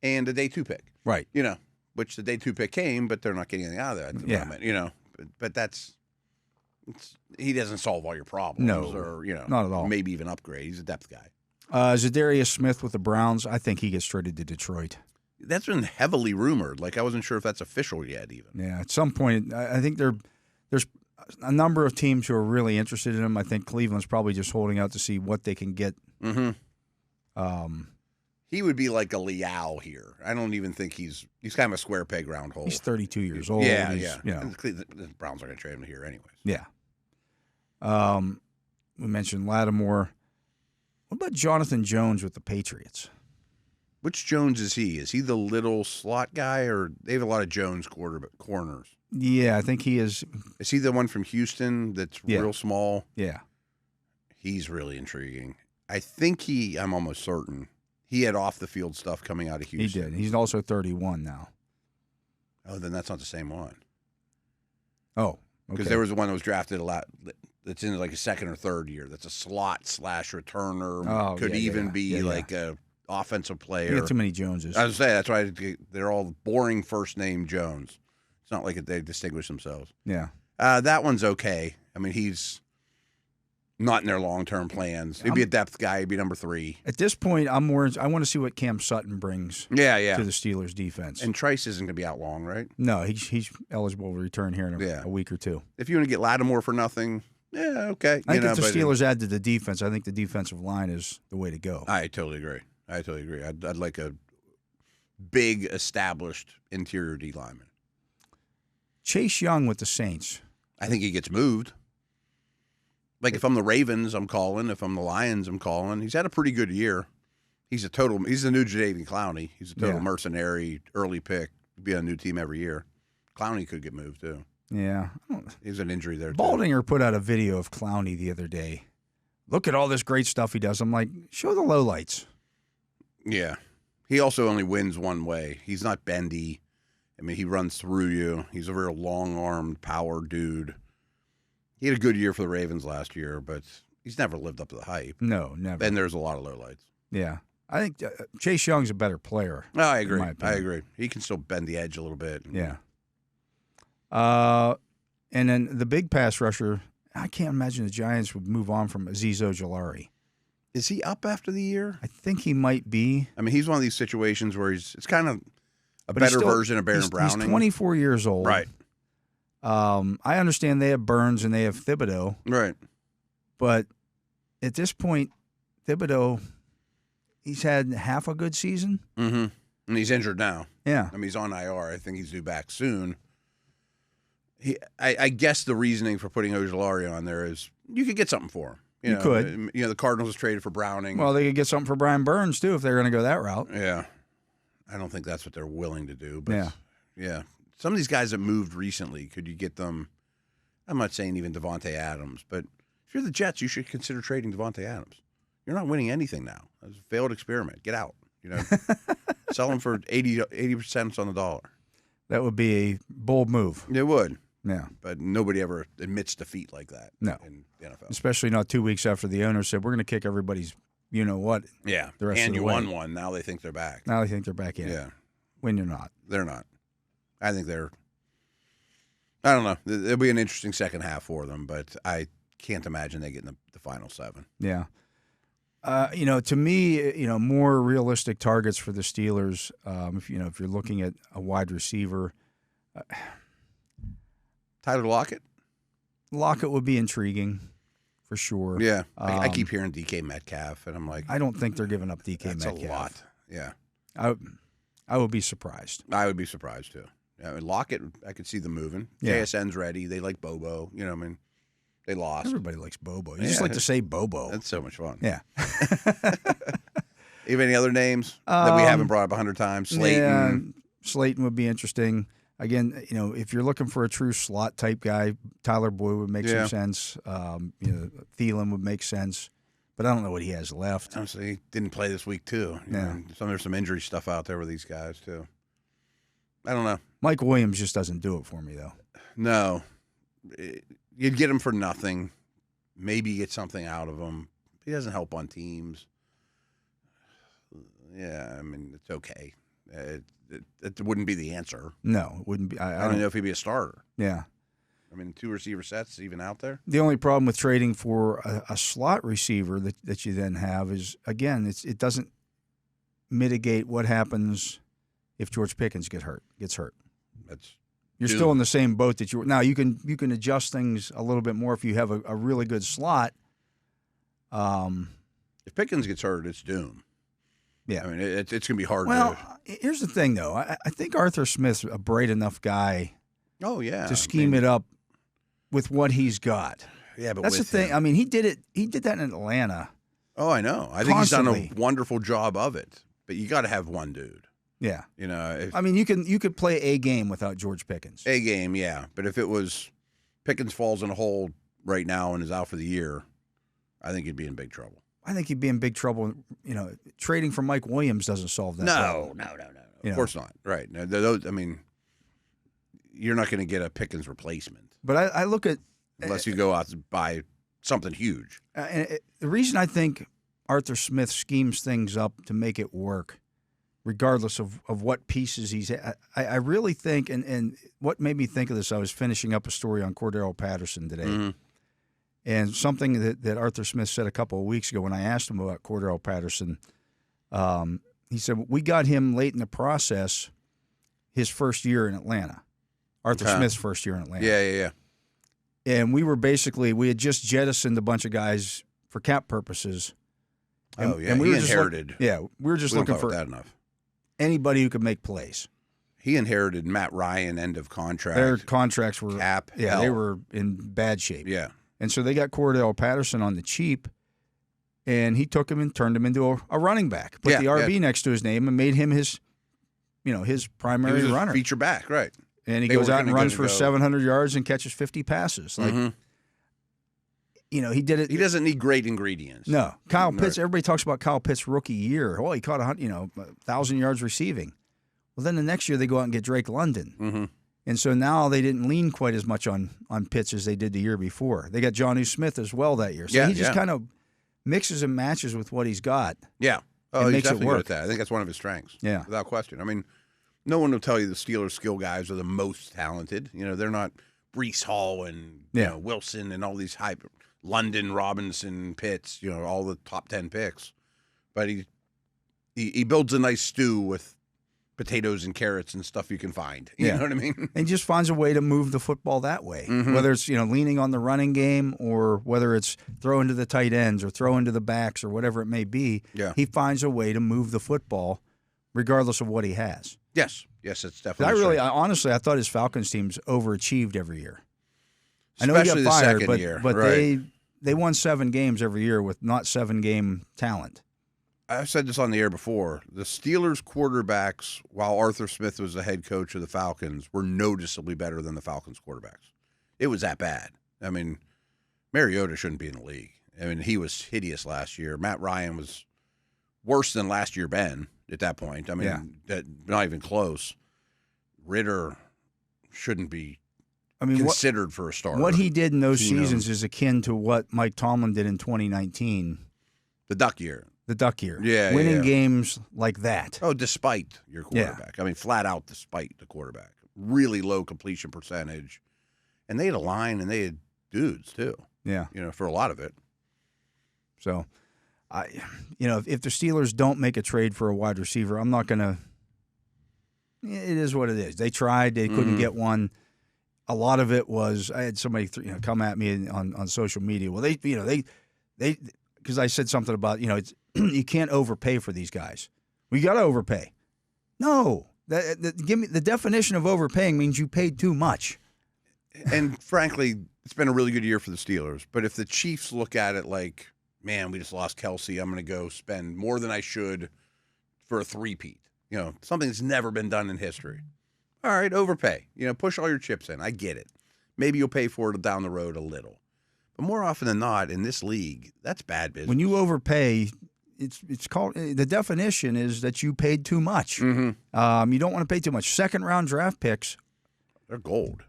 and a day 2 pick? Right. Which the day 2 pick came, but they're not getting anything out of that at the moment, But he doesn't solve all your problems. No, or, not at all. Maybe even upgrade. He's a depth guy. Zadarius Smith with the Browns, I think he gets traded to Detroit. That's been heavily rumored. Like, I wasn't sure if that's official yet even. Yeah, at some point, I think there's a number of teams who are really interested in him. I think Cleveland's probably just holding out to see what they can get. Mm-hmm. He would be like a Liao here. I don't even think he's kind of a square peg round hole. He's 32 years old. Yeah. The Browns are going to trade him here anyways. Yeah. We mentioned Lattimore. What about Jonathan Jones with the Patriots? Which Jones is he? Is he the little slot guy, or they have a lot of Jones corners? Yeah, I think he is. Is he the one from Houston that's real small? Yeah. He's really intriguing. I think I'm almost certain, he had off-the-field stuff coming out of Houston. He did. He's also 31 now. Oh, then that's not the same one. Oh, okay. Because there was one that was drafted a lot that's in like a second or third year. That's a slot/returner. Oh, could even be like a offensive player. You got too many Joneses. I was saying that's why they're all boring first name Jones. It's not like they distinguish themselves. Yeah. That one's okay. I mean, he's not in their long-term plans. He'd be a depth guy. He'd be number 3. At this point, I want to see what Cam Sutton brings to the Steelers defense. And Trice isn't going to be out long, right? No, he's eligible to return here in a week or two. If you want to get Lattimore for nothing, okay. I think if the Steelers add to the defense, I think the defensive line is the way to go. I totally agree. I'd like a big, established interior D lineman. Chase Young with the Saints. I think he gets moved. Like, if I'm the Ravens, I'm calling. If I'm the Lions, I'm calling. He's had a pretty good year. He's the new Jadeveon Clowney. He's a total mercenary, early pick. Be on a new team every year. Clowney could get moved, too. Yeah. He's an injury there, too. Baldinger put out a video of Clowney the other day. Look at all this great stuff he does. I'm like, show the lowlights. Yeah. He also only wins one way. He's not bendy. I mean, he runs through you. He's a real long-armed power dude. He had a good year for the Ravens last year, but he's never lived up to the hype. No, never. And there's a lot of lowlights. Yeah. I think Chase Young's a better player. No, I agree. I agree. He can still bend the edge a little bit. Yeah. And then the big pass rusher, I can't imagine the Giants would move on from Azeez Ojulari. Is he up after the year? I think he might be. I mean, he's one of these situations where it's kind of a better version of Baron Browning. He's 24 years old. Right. I understand they have Burns and they have Thibodeau. Right. But at this point, Thibodeau, he's had half a good season. Mm-hmm. And he's injured now. Yeah. I mean, he's on IR. I think he's due back soon. I guess the reasoning for putting Ojulari on there is you could get something for him. You could. The Cardinals traded for Browning. Well, they could get something for Brian Burns, too, if they're going to go that route. Yeah. I don't think that's what they're willing to do. But yeah. Some of these guys that moved recently, could you get them? I'm not saying even Devontae Adams, but if you're the Jets, you should consider trading Devontae Adams. You're not winning anything now. It's a failed experiment. Get out. Sell him for 80 cents on the dollar. That would be a bold move. It would. Yeah. But nobody ever admits defeat like that in the NFL. Especially not 2 weeks after the owner said, we're going to kick everybody's you-know-what. Yeah. The rest and of the you way. won one. Now they think they're back. Now they think they're back in. Yeah. When you're not. They're not. I think they're – I don't know. It'll be an interesting second half for them, but I can't imagine they get in the final 7. Yeah. To me, more realistic targets for the Steelers. If you're looking at a wide receiver, Tyler Lockett. Lockett would be intriguing, for sure. Yeah, I keep hearing DK Metcalf, and I'm like, I don't think they're giving up DK that's Metcalf. That's a lot. Yeah, I would be surprised. I would be surprised too. Yeah, I mean, Lockett, I could see them moving. Yeah. JSN's ready. They like Bobo. They lost. Everybody likes Bobo. You just like to say Bobo. That's so much fun. Yeah. You have any other names that we haven't brought up 100 times? Slayton. Yeah, Slayton would be interesting. Again, if you're looking for a true slot type guy, Tyler Boyd would make some sense. Thielen would make sense, but I don't know what he has left. Honestly, he didn't play this week too. There's some injury stuff out there with these guys too. I don't know. Mike Williams just doesn't do it for me though. No, you'd get him for nothing. Maybe you get something out of him. He doesn't help on teams. Yeah, I mean it's okay. It wouldn't be the answer. No, it wouldn't be. I don't know if he'd be a starter. Yeah. I mean, 2 receiver sets even out there. The only problem with trading for a slot receiver that you then have is, again, it doesn't mitigate what happens if George Pickens gets hurt. You're still in the same boat that you were. Now you can adjust things a little bit more if you have a really good slot. If Pickens gets hurt, it's doom. Yeah, I mean it's going to be hard. Well, here's the thing, though. I think Arthur Smith's a bright enough guy. Oh yeah, to scheme it up with what he's got. Yeah, but that's the thing. I mean, he did it. He did that in Atlanta. Oh, I know. I think he's done a wonderful job of it. But you got to have one dude. Yeah. I mean, you could play a game without George Pickens. A game, yeah. But if it was Pickens falls in a hole right now and is out for the year, I think he'd be in big trouble. I think he'd be in big trouble. Trading for Mike Williams doesn't solve that problem. No. Of course not. Right. Those, I mean, you're not going to get a Pickens replacement. But I look at unless you go out and buy something huge. The reason I think Arthur Smith schemes things up to make it work, regardless of what pieces he's at, I really think, and what made me think of this, I was finishing up a story on Cordero Patterson today. Mm-hmm. And something that Arthur Smith said a couple of weeks ago when I asked him about Cordero Patterson, he said, we got him late in the process his first year in Atlanta. Arthur Smith's first year in Atlanta. Yeah. And we had just jettisoned a bunch of guys for cap purposes. And, and we inherited. We were just looking for that enough. Anybody who could make plays. He inherited Matt Ryan, end of contract. Their contracts were cap. Yeah, they were in bad shape. Yeah. And so they got Cordero Patterson on the cheap, and he took him and turned him into a running back. Put the RB next to his name and made him his primary runner. Feature back, right. And he goes out and runs for 700 yards and catches 50 passes. He did it. He doesn't need great ingredients. No. Kyle Pitts, everybody talks about Kyle Pitts' rookie year. Well, he caught 1,000 yards receiving. Well, then the next year they go out and get Drake London. Mm-hmm. And so now they didn't lean quite as much on Pitts as they did the year before. They got Jonnu Smith as well that year. So he just kind of mixes and matches with what he's got. Yeah. Oh, he's definitely it work. good at that. I think that's one of his strengths. Yeah. Without question. I mean, No one will tell you the Steelers skill guys are the most talented. They're not Breece Hall and Wilson and all these London, Robinson, Pitts, all the top 10 picks. But he builds a nice stew with potatoes and carrots and stuff you can find. You know what I mean? And just finds a way to move the football that way. Whether it's, leaning on the running game or whether it's throw into the tight ends or throw into the backs or whatever it may be. Yeah. He finds a way to move the football regardless of what he has. Yes, it's definitely. Honestly, I thought his Falcons teams overachieved every year. Especially I know he got fired, second year. But right. they won 7 games every year with not 7-game talent. I've said this on the air before. The Steelers quarterbacks, while Arthur Smith was the head coach of the Falcons, were noticeably better than the Falcons quarterbacks. It was that bad. I mean, Mariota shouldn't be in the league. I mean, he was hideous last year. Matt Ryan was worse than last year Ben at that point. I mean, not even close. Ritter shouldn't be considered for a starter. What he did in those seasons is akin to what Mike Tomlin did in 2019. The Duck year. Winning games like that. Oh, despite your quarterback. I mean, flat out despite the quarterback. Really low completion percentage. And they had a line and they had dudes too. Yeah. For a lot of it. So, if the Steelers don't make a trade for a wide receiver, I'm not going to – it is what it is. They tried. They couldn't get one. A lot of it was – I had somebody come at me on social media. Well, they because I said something about, it's – you can't overpay for these guys. We got to overpay. No. Give me the definition of overpaying means you paid too much. And frankly, it's been a really good year for the Steelers. But if the Chiefs look at it like, man, we just lost Kelsey, I'm going to go spend more than I should for a three-peat. Something that's never been done in history. All right, overpay. Push all your chips in. I get it. Maybe you'll pay for it down the road a little. But more often than not, in this league, that's bad business. When you overpay, it's called the definition is that you paid too much. You don't want to pay too much. Second-round draft picks, they're gold.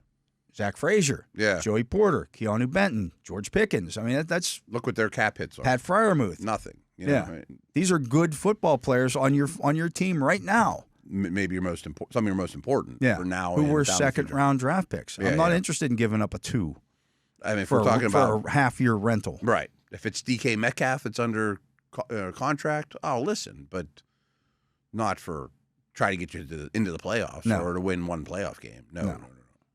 Zach Frazier, yeah, Joey Porter, Keanu Benton, George Pickens. I mean, that's look what their cap hits are. Pat Freiermuth, nothing. Right? These are good football players on your team right now. Maybe some of your most important. Yeah, for now. Who were second-round draft picks? I'm not interested in giving up a 2. I mean, if we're talking about a half-year rental, right? If it's DK Metcalf, it's under contract. I'll listen, but not for try to get you into the playoffs or to win one playoff game. No.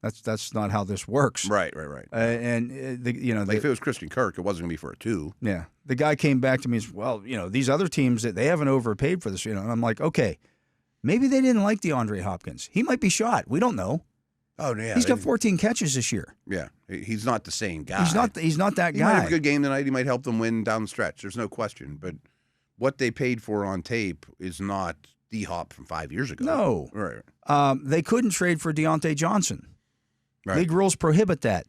That's not how this works. Right. If it was Christian Kirk, it wasn't going to be for a 2. Yeah. The guy came back to me and said, well, these other teams that they haven't overpaid for this, and I'm like, okay, maybe they didn't like DeAndre Hopkins. He might be shot. We don't know. Oh yeah. He's got 14 catches this year. Yeah. He's not the same guy. He's not that guy. He might have a good game tonight. He might help them win down the stretch. There's no question. But what they paid for on tape is not D-Hop from 5 years ago. No. Right. They couldn't trade for Deontay Johnson. Right. League rules prohibit that.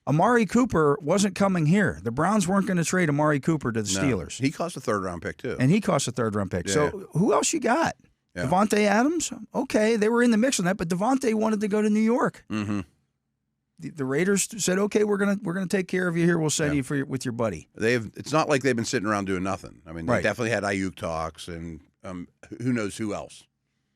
Amari Cooper wasn't coming here. The Browns weren't going to trade Amari Cooper to the Steelers. He cost a third-round pick, too. And he cost a third-round pick. Yeah. So who else you got? Yeah. Devontae Adams? Okay, they were in the mix on that, but Devontae wanted to go to New York. Mm-hmm. The Raiders said, okay, we're gonna take care of you here. We'll send you with your buddy. It's not like they've been sitting around doing nothing. I mean, they definitely had Ayuk talks and who knows who else.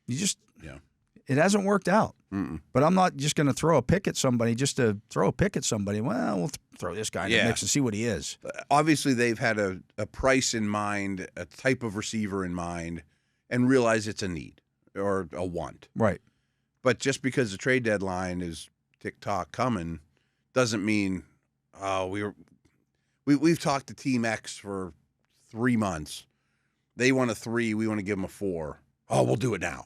It hasn't worked out. Mm-mm. But I'm not just going to throw a pick at somebody just to throw a pick at somebody. Well, we'll throw this guy in the mix and see what he is. Obviously, they've had a price in mind, a type of receiver in mind, and realize it's a need or a want. Right. But just because the trade deadline is tick-tock coming doesn't mean, we've talked to Team X for 3 months. They want a 3. We want to give them a 4. Oh, we'll do it now.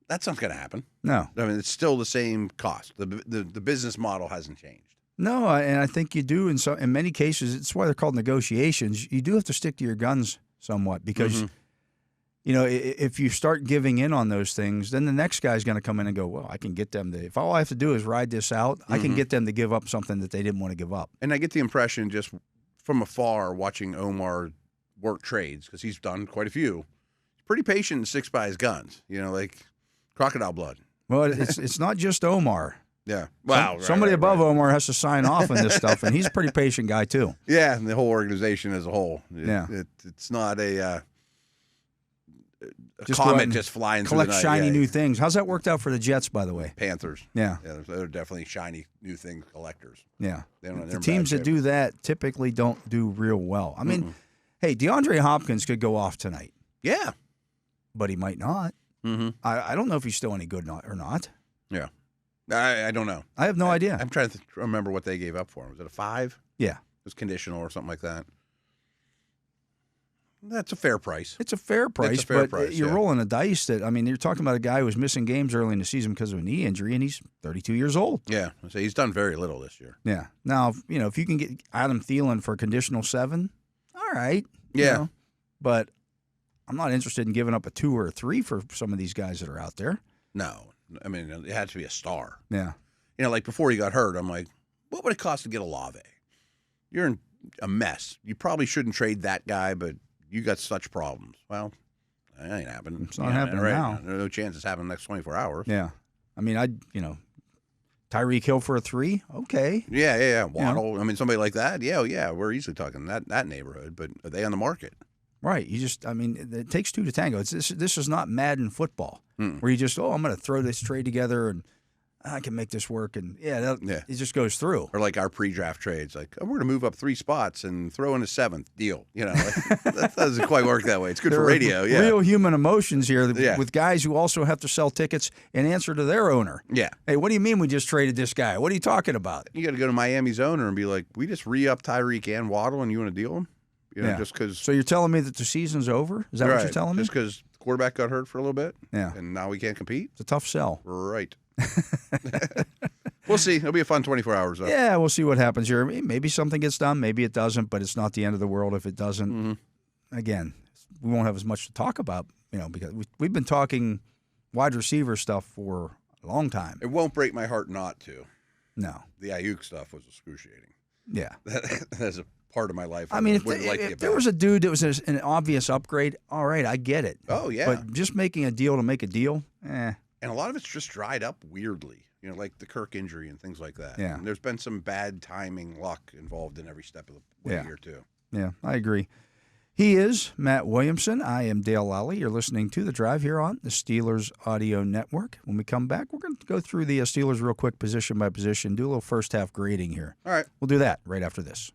That's not going to happen. No. I mean, it's still the same cost. The business model hasn't changed. No, and I think you do. In many cases, it's why they're called negotiations. You do have to stick to your guns somewhat because, if you start giving in on those things, then the next guy's going to come in and go, well, I can get them to – if all I have to do is ride this out, I can get them to give up something that they didn't want to give up. And I get the impression just from afar watching Omar work trades, because he's done quite a few, he's pretty patient and sticks by his guns, like – crocodile blood. Well, it's not just Omar. Yeah. Wow. Somebody above Omar has to sign off on this stuff, and he's a pretty patient guy too. Yeah, and the whole organization as a whole. Yeah. It's not a a comet just flying through the night. Collect shiny new things. How's that worked out for the Jets, by the way? Panthers. Yeah. They're definitely shiny new thing collectors. Yeah. The teams that do that typically don't do real well. I mean, hey, DeAndre Hopkins could go off tonight. Yeah. But he might not. Mm-hmm. I don't know if he's still any good or not. Yeah. I don't know. I have no idea. I'm trying to remember what they gave up for him. Was it a 5? Yeah. It was conditional or something like that. That's a fair price. It's a fair price, but you're rolling the dice that, I mean, you're talking about a guy who was missing games early in the season because of a knee injury, and he's 32 years old. Yeah. So he's done very little this year. Yeah. Now, if you can get Adam Thielen for a conditional 7, all right. Yeah. But I'm not interested in giving up a 2 or a 3 for some of these guys that are out there. No. I mean, it had to be a star. Yeah. Like before he got hurt, I'm like, what would it cost to get Olave? You're in a mess. You probably shouldn't trade that guy, but you got such problems. Well, that ain't happening. It's not happening now. There's no chance it's happening next 24 hours. Yeah. I mean, Tyreek Hill for a 3? Okay. Yeah. Waddle. I mean, somebody like that. Yeah. We're easily talking that neighborhood, but are they on the market? Right. It takes 2 to tango. This is not Madden football where you just, I'm going to throw this trade together and I can make this work. And it just goes through. Or like our pre-draft trades, like, we're going to move up 3 spots and throw in a 7th deal. That doesn't quite work that way. It's good for radio. Yeah. Real human emotions here with guys who also have to sell tickets and answer to their owner. Yeah. Hey, what do you mean we just traded this guy? What are you talking about? You got to go to Miami's owner and be like, we just re-up Tyreek and Waddle and you want to deal him? Just because. So you're telling me that the season's over? Is that what you're telling me? Just because the quarterback got hurt for a little bit? Yeah. And now we can't compete? It's a tough sell. Right. We'll see. It'll be a fun 24 hours, though. Yeah, we'll see what happens here. Maybe something gets done. Maybe it doesn't, but it's not the end of the world if it doesn't. Mm-hmm. Again, we won't have as much to talk about, because we've been talking wide receiver stuff for a long time. It won't break my heart not to. No. The Ayuk stuff was excruciating. Yeah. That's a part of my life. I mean, if there was a dude that was an obvious upgrade, all right, I get it. Oh, yeah. But just making a deal to make a deal, And a lot of it's just dried up weirdly, like the Kirk injury and things like that. Yeah. And there's been some bad timing luck involved in every step of the way here, too. Yeah, I agree. He is Matt Williamson. I am Dale Lolley. You're listening to The Drive here on the Steelers Audio Network. When we come back, we're going to go through the Steelers real quick, position by position, do a little first half grading here. All right. We'll do that right after this.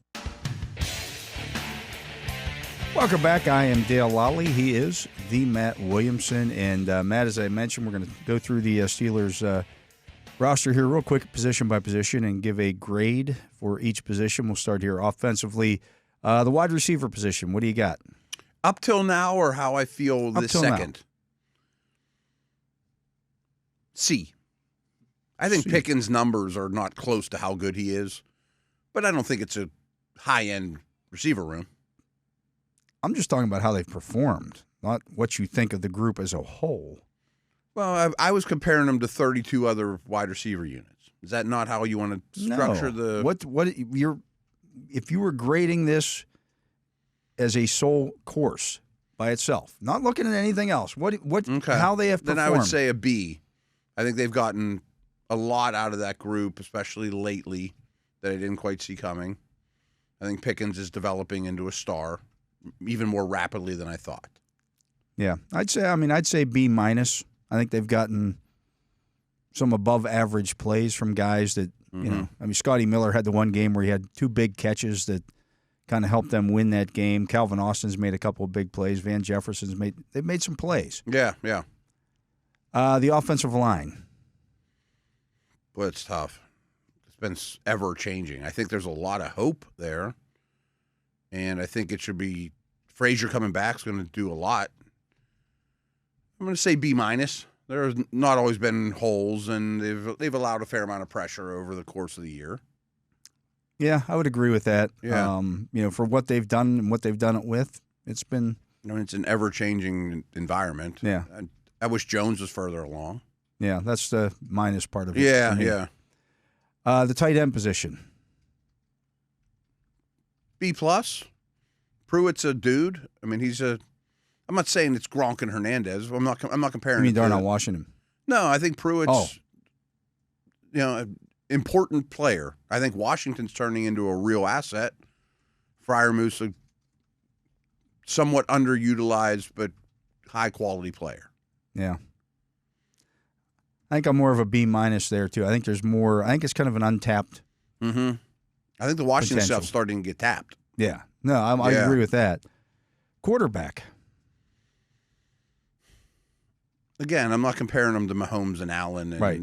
Welcome back. I am Dale Lolley. He is the Matt Williamson. And Matt, as I mentioned, we're going to go through the Steelers roster here real quick, position by position, and give a grade for each position. We'll start here offensively. The wide receiver position, what do you got? Up till now, or how I feel this second? Now. C. I think Pickens' numbers are not close to how good he is, but I don't think it's a high-end receiver room. I'm just talking about how they've performed, not what you think of the group as a whole. Well, I was comparing them to 32 other wide receiver units. Is that not how you want to structure the? If you were grading this as a sole course by itself, not looking at anything else, how they have performed? Then I would say a B. I think they've gotten a lot out of that group, especially lately, that I didn't quite see coming. I think Pickens is developing into a star even more rapidly than I thought. Yeah, I'd say B minus. I think they've gotten some above average plays from guys that, Scotty Miller had the one game where he had 2 big catches that kind of helped them win that game. Calvin Austin's made a couple of big plays. Van Jefferson's they've made some plays. Yeah. The offensive line. Well, it's tough. It's been ever changing. I think there's a lot of hope there. And I think it should be Frazier coming back is going to do a lot. I'm going to say B minus. There's not always been holes, and they've allowed a fair amount of pressure over the course of the year. Yeah, I would agree with that. Yeah. For what they've done and what they've done it with, it's been. It's an ever-changing environment. Yeah. I wish Jones was further along. Yeah, that's the minus part of it. Yeah. The tight end position. B plus. Pruitt's a dude. I mean, I'm not saying it's Gronk and Hernandez. I'm not comparing. You mean Darnell Washington? No, I think Pruitt's an important player. I think Washington's turning into a real asset. Freiermuth, somewhat underutilized, but high-quality player. Yeah. I think I'm more of a B- there, too. I think there's more. I think it's kind of an untapped Mm-hmm. I think the Washington potential. stuff's starting to get tapped. Yeah. No, I agree with that. Quarterback. Again, I'm not comparing them to Mahomes and Allen. And, right.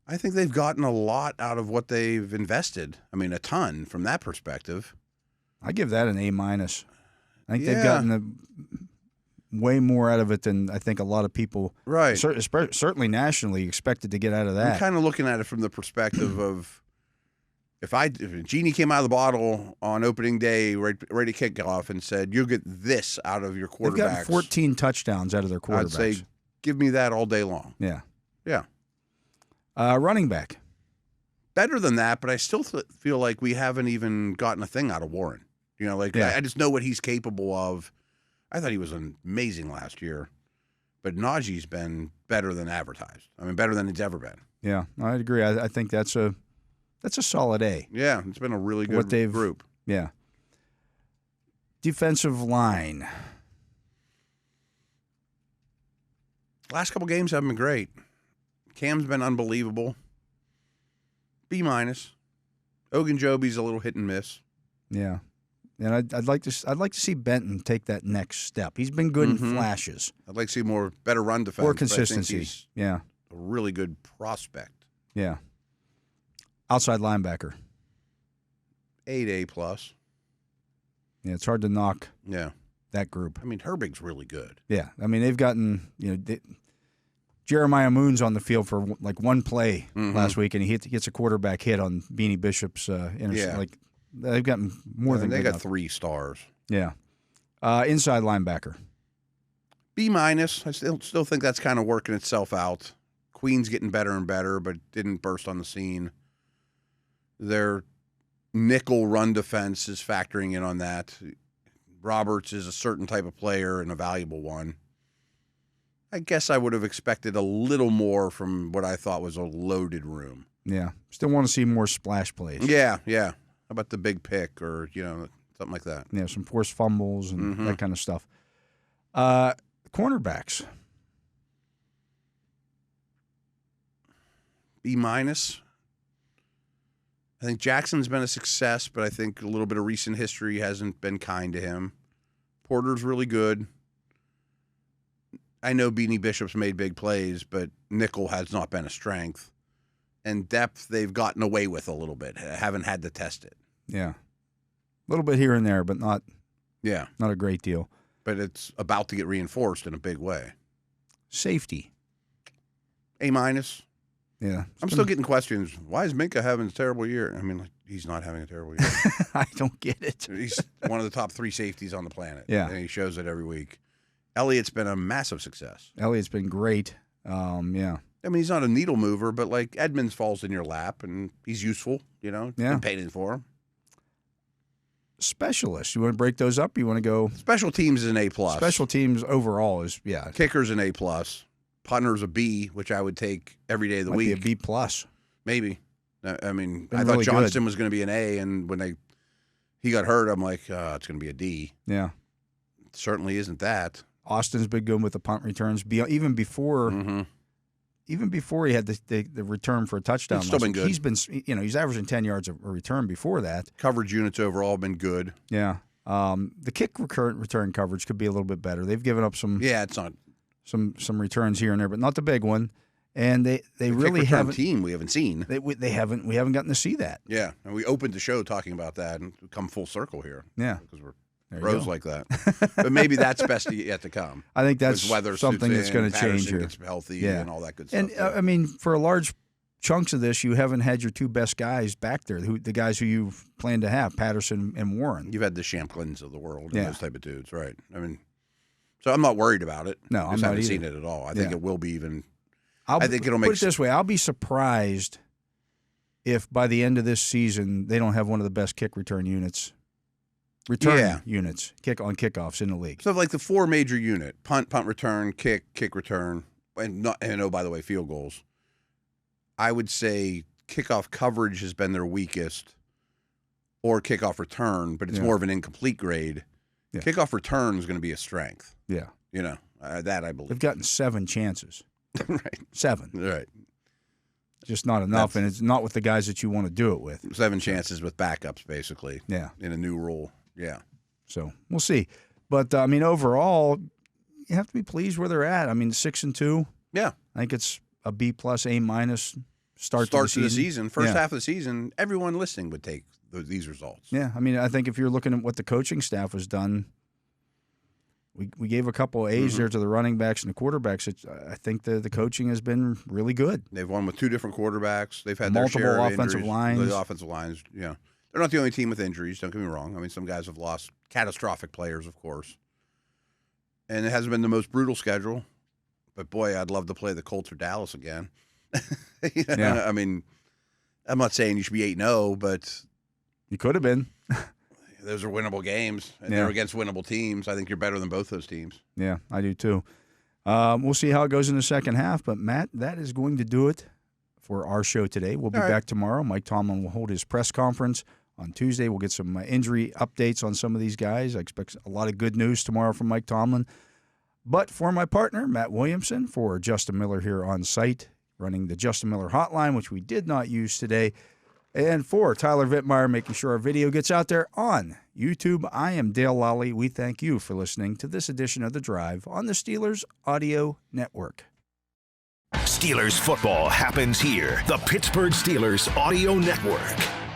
I think they've gotten a lot out of what they've invested. I mean, a ton from that perspective. I give that an A-. I think they've gotten way more out of it than I think a lot of people, right? Certainly nationally, expected to get out of that. I'm kind of looking at it from the perspective of if Genie came out of the bottle on opening day, ready to kick off, and said, "You'll get this out of your quarterbacks." They've gotten 14 touchdowns out of their quarterbacks. I'd say, give me that all day long. Yeah. Yeah. Running back. Better than that, but I still feel like we haven't even gotten a thing out of Warren. I just know what he's capable of. I thought he was amazing last year, but Najee's been better than advertised. I mean, better than it's ever been. Yeah, I agree. I think that's a solid A. Yeah, it's been a really good group. Yeah. Defensive line. Last couple games haven't been great. Cam's been unbelievable. B-. Ogunjobi's a little hit and miss. Yeah. And I'd like to see Benton take that next step. He's been good in flashes. I'd like to see better run defense. More consistency. He's a really good prospect. Yeah. Outside linebacker. 8A+. Yeah, it's hard to knock. Yeah. That group. I mean, Herbig's really good. Yeah. I mean, they've gotten Jeremiah Moon's on the field for like one play last week, and he gets a quarterback hit on Beanie Bishop's interception. Yeah. They've gotten more than they good got enough. 3 stars. Yeah. Inside linebacker. B-. I still think that's kind of working itself out. Queen's getting better and better, but didn't burst on the scene. Their nickel run defense is factoring in on that. Roberts is a certain type of player and a valuable one. I guess I would have expected a little more from what I thought was a loaded room. Yeah. Still want to see more splash plays. Yeah. How about the big pick or, something like that? Yeah, some forced fumbles and that kind of stuff. Cornerbacks. B-. I think Jackson's been a success, but I think a little bit of recent history hasn't been kind to him. Porter's really good. I know Beanie Bishop's made big plays, but nickel has not been a strength. And depth, they've gotten away with a little bit. Haven't had to test it. Yeah. A little bit here and there, but not a great deal. But it's about to get reinforced in a big way. Safety. A-. Yeah. I'm still getting questions. Why is Minka having a terrible year? I mean, he's not having a terrible year. I don't get it. He's one of the top 3 safeties on the planet. Yeah. And he shows it every week. Elliott's been a massive success. Elliott's been great. Yeah. I mean, he's not a needle mover, but like Edmonds falls in your lap, and he's useful, Yeah. Been paid for him. Specialists. You want to break those up? You want to go? Special teams is an A+. Special teams overall is, yeah. Kicker's an A+. Punter's a B, which I would take every day of the week. Might be a B+. Maybe. I mean, Been I thought really Johnston good. was going to be an A, and when he got hurt, I'm like, it's going to be a D. Yeah. It certainly isn't that. Austin's been good with the punt returns. Even before he had the return for a touchdown. It's still been good. He's been, he's averaging 10 yards a return before that. Coverage units overall have been good. Yeah. The kick return coverage could be a little bit better. They've given up some. Yeah, it's not some returns here and there, but not the big one. And they really haven't. Team we haven't seen. We haven't gotten to see that. Yeah, and we opened the show talking about that and come full circle here. Yeah, because we're pros like that. But maybe that's best yet to come. I think that's something that's going to change here. Gets healthy and all that good stuff. And I mean, for a large chunks of this, you haven't had your 2 best guys back there. The guys who you've planned to have, Patterson and Warren. You've had the Champlins of the world and those type of dudes, right? I mean, so I'm not worried about it. No, I'm not either. Seen it at all. I think it will be even. I think it'll make. Put it this way: I'll be surprised if by the end of this season they don't have one of the best kick return units. Units kick on kickoffs in the league. So like the 4 major unit: punt return, kick return, and by the way, field goals. I would say kickoff coverage has been their weakest, or kickoff return, but it's more of an incomplete grade. Yeah. Kickoff return is going to be a strength. Yeah. That I believe. They've gotten 7 chances. Right. 7. Right. Just not enough, and it's not with the guys that you want to do it with. 7 chances with backups, basically. Yeah. In a new rule. Yeah. So we'll see. But, overall, you have to be pleased where they're at. 6-2. Yeah. I think it's a B+, A- start to the season. First half of the season, everyone listening would take these results. Yeah. I think if you're looking at what the coaching staff has done, we gave a couple of A's there to the running backs and the quarterbacks. I think the coaching has been really good. They've won with 2 different quarterbacks. They've had multiple their share of offensive injuries. lines. The offensive lines, yeah. They're not the only team with injuries, don't get me wrong. Some guys have lost catastrophic players, of course. And it hasn't been the most brutal schedule. But, boy, I'd love to play the Colts or Dallas again. Yeah. I'm not saying you should be 8-0, but you could have been. Those are winnable games, and they're against winnable teams. I think you're better than both those teams. Yeah, I do too. We'll see how it goes in the second half, but Matt, that is going to do it for our show today. We'll be back tomorrow. Mike Tomlin will hold his press conference on Tuesday. We'll get some injury updates on some of these guys. I expect a lot of good news tomorrow from Mike Tomlin. But for my partner, Matt Williamson, for Justin Miller here on site, running the Justin Miller hotline, which we did not use today, and for Tyler Vittmeyer, making sure our video gets out there on YouTube, I am Dale Lolley. We thank you for listening to this edition of The Drive on the Steelers Audio Network. Steelers football happens here. The Pittsburgh Steelers Audio Network.